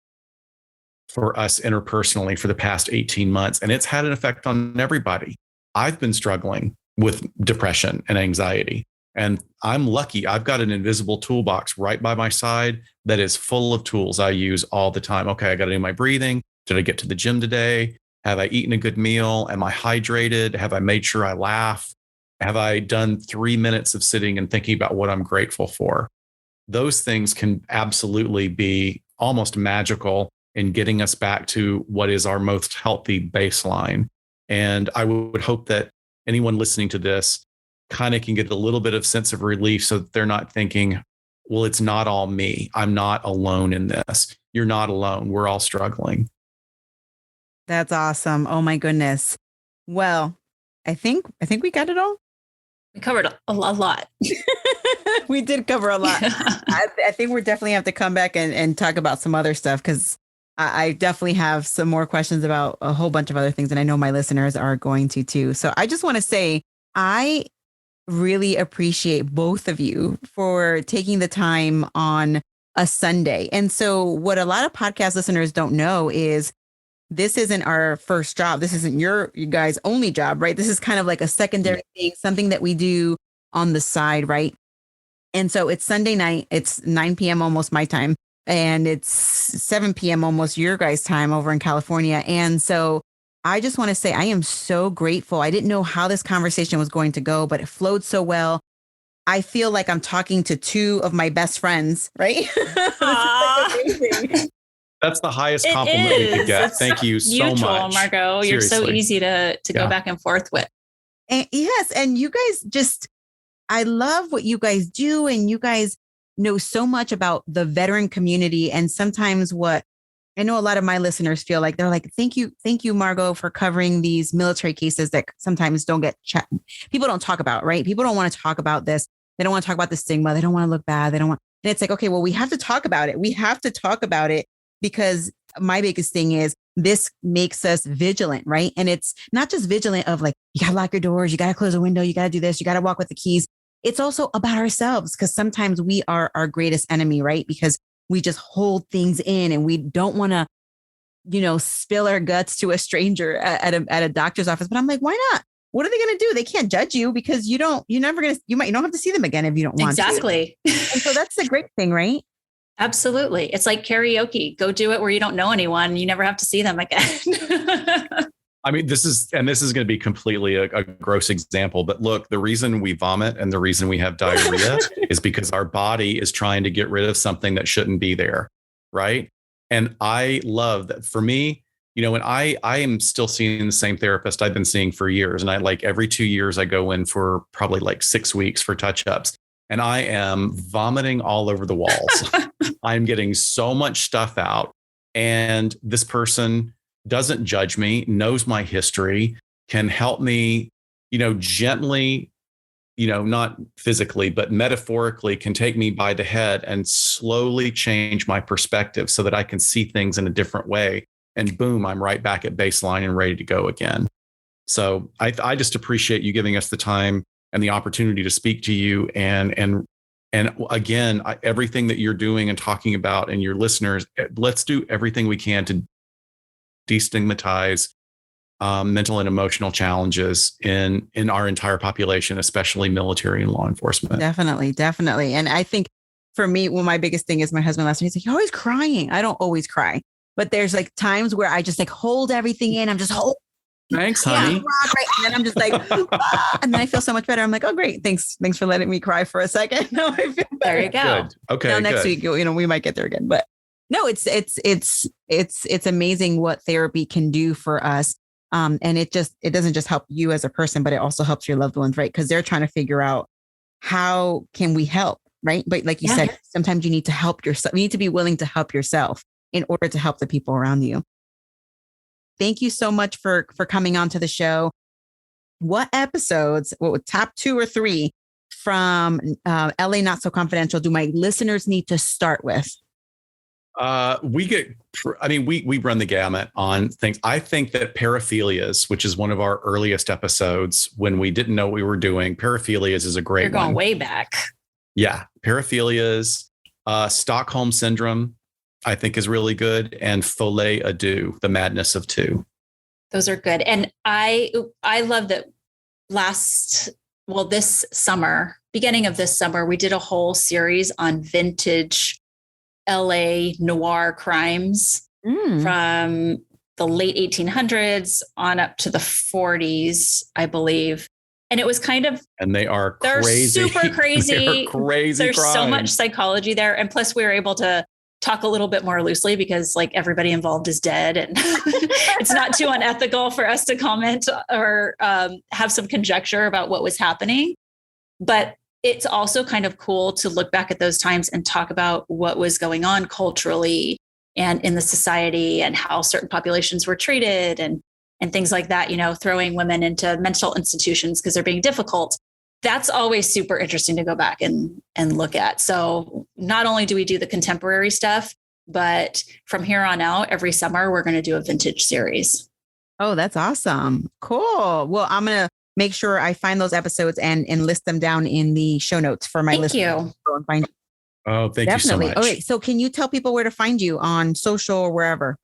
S6: for us interpersonally for the past 18 months. And it's had an effect on everybody. I've been struggling with depression and anxiety. And I'm lucky. I've got an invisible toolbox right by my side that is full of tools I use all the time. Okay, I got to do my breathing. Did I get to the gym today? Have I eaten a good meal? Am I hydrated? Have I made sure I laugh? Have I done 3 minutes of sitting and thinking about what I'm grateful for? Those things can absolutely be almost magical in getting us back to what is our most healthy baseline. And I would hope that anyone listening to this kind of can get a little bit of sense of relief so that they're not thinking, well, it's not all me. I'm not alone in this. You're not alone. We're all struggling.
S4: That's awesome. Oh my goodness. Well, I think we got it all.
S5: We covered a lot.
S4: We did cover a lot. I think we're definitely have to come back and talk about some other stuff, because I definitely have some more questions about a whole bunch of other things. And I know my listeners are going to too. So I just want to say, I really appreciate both of you for taking the time on a Sunday. And so what a lot of podcast listeners don't know is this isn't our first job. This isn't you guys' only job, right? This is kind of like a secondary thing, something that we do on the side, right? And so it's Sunday night. It's 9 p.m. almost my time. And it's 7 p.m. almost your guys' time over in California. And so I just want to say I am so grateful. I didn't know how this conversation was going to go, but it flowed so well. I feel like I'm talking to two of my best friends, right?
S6: That's the highest compliment we could get. Thank you so much,
S5: Margot. You're so easy to go back and forth with.
S4: And yes. And you guys I love what you guys do. And you guys know so much about the veteran community. And sometimes what I know a lot of my listeners feel like, they're like, thank you, Margot, for covering these military cases that sometimes don't get people don't talk about, right? People don't want to talk about this. They don't want to talk about the stigma. They don't want to look bad. And it's like, okay, well, we have to talk about it. We have to talk about it, because my biggest thing is this makes us vigilant, right? And it's not just vigilant of like, you got to lock your doors, you got to close a window, you got to do this, you got to walk with the keys. It's also about ourselves, because sometimes we are our greatest enemy, right? Because we just hold things in and we don't want to, spill our guts to a stranger at a doctor's office. But I'm like, why not? What are they going to do? They can't judge you, because you don't have to see them again if you don't want to.
S5: Exactly.
S4: And so that's the great thing, right?
S5: Absolutely. It's like karaoke. Go do it where you don't know anyone. You never have to see them again.
S6: I mean, this is going to be completely a gross example, but look, the reason we vomit and the reason we have diarrhea is because our body is trying to get rid of something that shouldn't be there. Right. And I love that. For me, when I am still seeing the same therapist I've been seeing for years. And I every 2 years, I go in for probably 6 weeks for touch-ups, and I am vomiting all over the walls. I'm getting so much stuff out, and this person doesn't judge me, knows my history, can help me, gently, not physically, but metaphorically, can take me by the head and slowly change my perspective so that I can see things in a different way. And boom, I'm right back at baseline and ready to go again. So I just appreciate you giving us the time and the opportunity to speak to you. And again, everything that you're doing and talking about, and your listeners, let's do everything we can to destigmatize mental and emotional challenges in our entire population, especially military and law enforcement.
S4: Definitely. And I think for me, my biggest thing is my husband last night, he's like, you're always crying. I don't always cry, but there's times where I just hold everything in. I'm just
S6: Thanks, honey.
S4: Yeah, Rob, right. And then I'm just like, and then I feel so much better. I'm like, oh, great. Thanks for letting me cry for a second. Now I feel better.
S5: There you go.
S6: Good. Okay.
S4: Now next
S6: good.
S4: week, we might get there again. But no, it's amazing what therapy can do for us. And it doesn't just help you as a person, but it also helps your loved ones, right? Because they're trying to figure out how can we help, right? But like you said, sometimes you need to help yourself. You need to be willing to help yourself in order to help the people around you. Thank you so much for coming on to the show. What episodes, top 2 or 3 from LA Not So Confidential do my listeners need to start with?
S6: We run the gamut on things. I think that paraphilias, which is one of our earliest episodes when we didn't know what we were doing, paraphilias is a great one.
S5: You're going way back.
S6: Yeah. Paraphilias, Stockholm Syndrome, I think is really good. And Folie à Deux, The Madness of Two.
S5: Those are good. And I love that this summer, beginning of this summer, we did a whole series on vintage LA noir crimes from the late 1800s on up to the 40s, I believe. And it was they're
S6: crazy.
S5: Super crazy.
S6: They're crazy.
S5: There's
S6: crimes.
S5: so much psychology there. And plus we were able to talk a little bit more loosely because like everybody involved is dead and it's not too unethical for us to comment or have some conjecture about what was happening. But it's also kind of cool to look back at those times and talk about what was going on culturally and in the society and how certain populations were treated and things like that, throwing women into mental institutions because they're being difficult. That's always super interesting to go back and look at. So not only do we do the contemporary stuff, but from here on out, every summer, we're going to do a vintage series.
S4: Oh, that's awesome. Cool. Well, I'm going to make sure I find those episodes and list them down in the show notes for my listeners.
S5: Thank you.
S6: Oh, thank you so much.
S4: Okay. So can you tell people where to find you on social or wherever?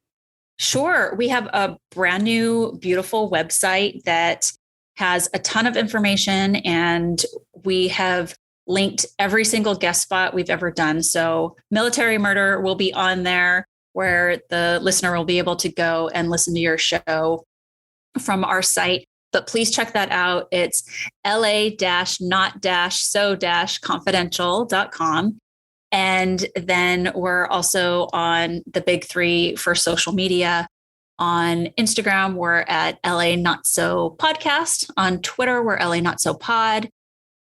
S5: Sure. We have a brand new, beautiful website that has a ton of information, and we have linked every single guest spot we've ever done. So Military Murder will be on there where the listener will be able to go and listen to your show from our site. But please check that out. It's la-not-so-confidential.com. And then we're also on the big 3 for social media. On Instagram, we're at LA Not So Podcast. On Twitter, we're LA Not So Pod.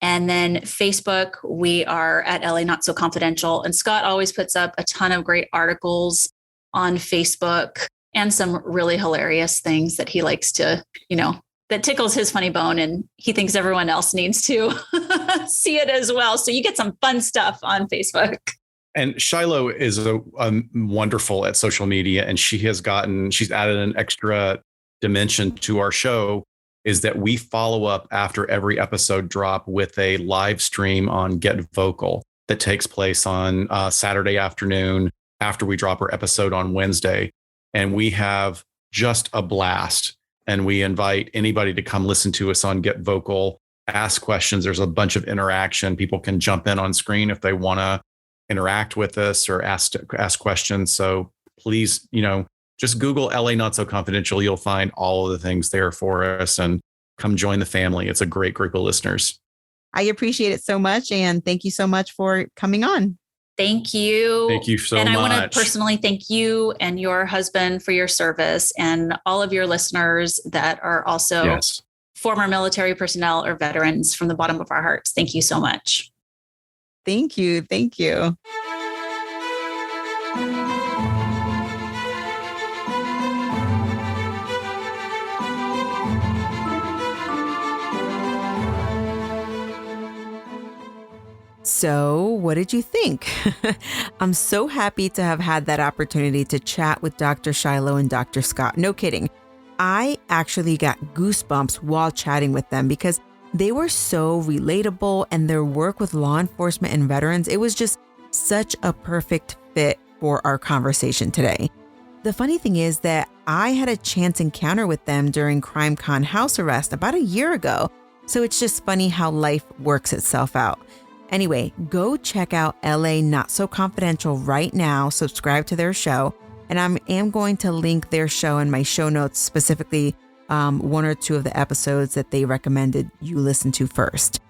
S5: And then Facebook, we are at LA Not So Confidential. And Scott always puts up a ton of great articles on Facebook and some really hilarious things that he likes to, that tickles his funny bone. And he thinks everyone else needs to see it as well. So you get some fun stuff on Facebook.
S6: And Shiloh is wonderful at social media, and she's added an extra dimension to our show, is that we follow up after every episode drop with a live stream on Get Vocal that takes place on Saturday afternoon after we drop our episode on Wednesday. And we have just a blast. And we invite anybody to come listen to us on Get Vocal, ask questions. There's a bunch of interaction. People can jump in on screen if they want to interact with us or ask questions. So please, just Google LA Not So Confidential. You'll find all of the things there for us, and come join the family. It's a great group of listeners.
S4: I appreciate it so much. And thank you so much for coming on.
S5: Thank you.
S6: Thank you so much.
S5: And I want to personally thank you and your husband for your service, and all of your listeners that are also former military personnel or veterans. From the bottom of our hearts, thank you so much.
S4: Thank you. Thank you. So, what did you think? I'm so happy to have had that opportunity to chat with Dr. Shiloh and Dr. Scott. No kidding. I actually got goosebumps while chatting with them because they were so relatable, and their work with law enforcement and veterans, it was just such a perfect fit for our conversation today. The funny thing is that I had a chance encounter with them during CrimeCon house arrest about a year ago. So it's just funny how life works itself out. Anyway, go check out LA Not So Confidential right now, subscribe to their show, and I am going to link their show in my show notes, specifically one or two of the episodes that they recommended you listen to first.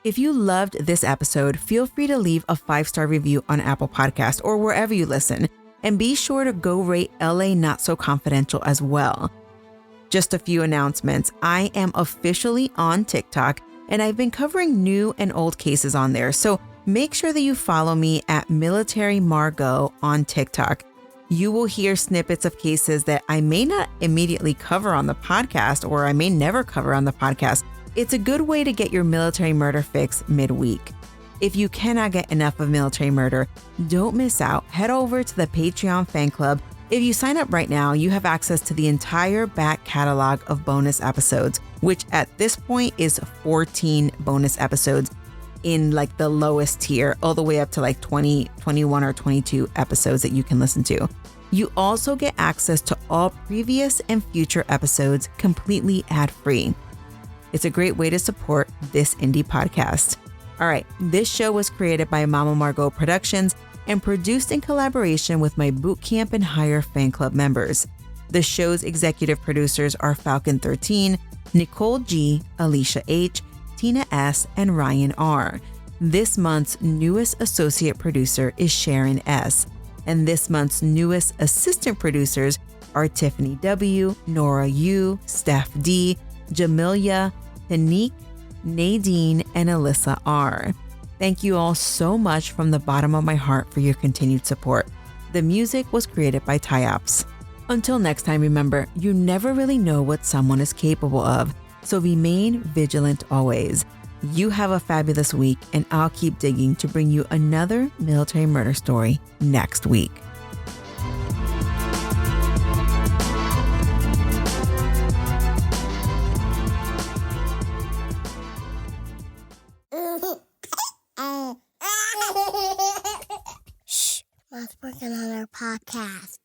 S4: If you loved this episode, feel free to leave a 5-star review on Apple Podcasts or wherever you listen. And be sure to go rate LA Not So Confidential as well. Just a few announcements. I am officially on TikTok, and I've been covering new and old cases on there. So make sure that you follow me at Military Margot on TikTok. You will hear snippets of cases that I may not immediately cover on the podcast, or I may never cover on the podcast. It's a good way to get your military murder fix midweek. If you cannot get enough of military murder, don't miss out. Head over to the Patreon fan club. If you sign up right now, you have access to the entire back catalog of bonus episodes, which at this point is 14 bonus episodes in like the lowest tier, all the way up to like 20, 21 or 22 episodes that you can listen to. You also get access to all previous and future episodes completely ad-free. It's a great way to support this indie podcast. All right, this show was created by Mama Margot Productions and produced in collaboration with my Bootcamp and Hire fan club members. The show's executive producers are Falcon 13, Nicole G, Alicia H, Tina S, and Ryan R. This month's newest associate producer is Sharon S. And this month's newest assistant producers are Tiffany W, Nora U, Steph D, Jamilia, Tanique, Nadine, and Alyssa R. Thank you all so much from the bottom of my heart for your continued support. The music was created by Tyops. Until next time, remember, you never really know what someone is capable of, so remain vigilant always. You have a fabulous week, and I'll keep digging to bring you another military murder story next week.
S12: Shh, Mom's working on our podcast.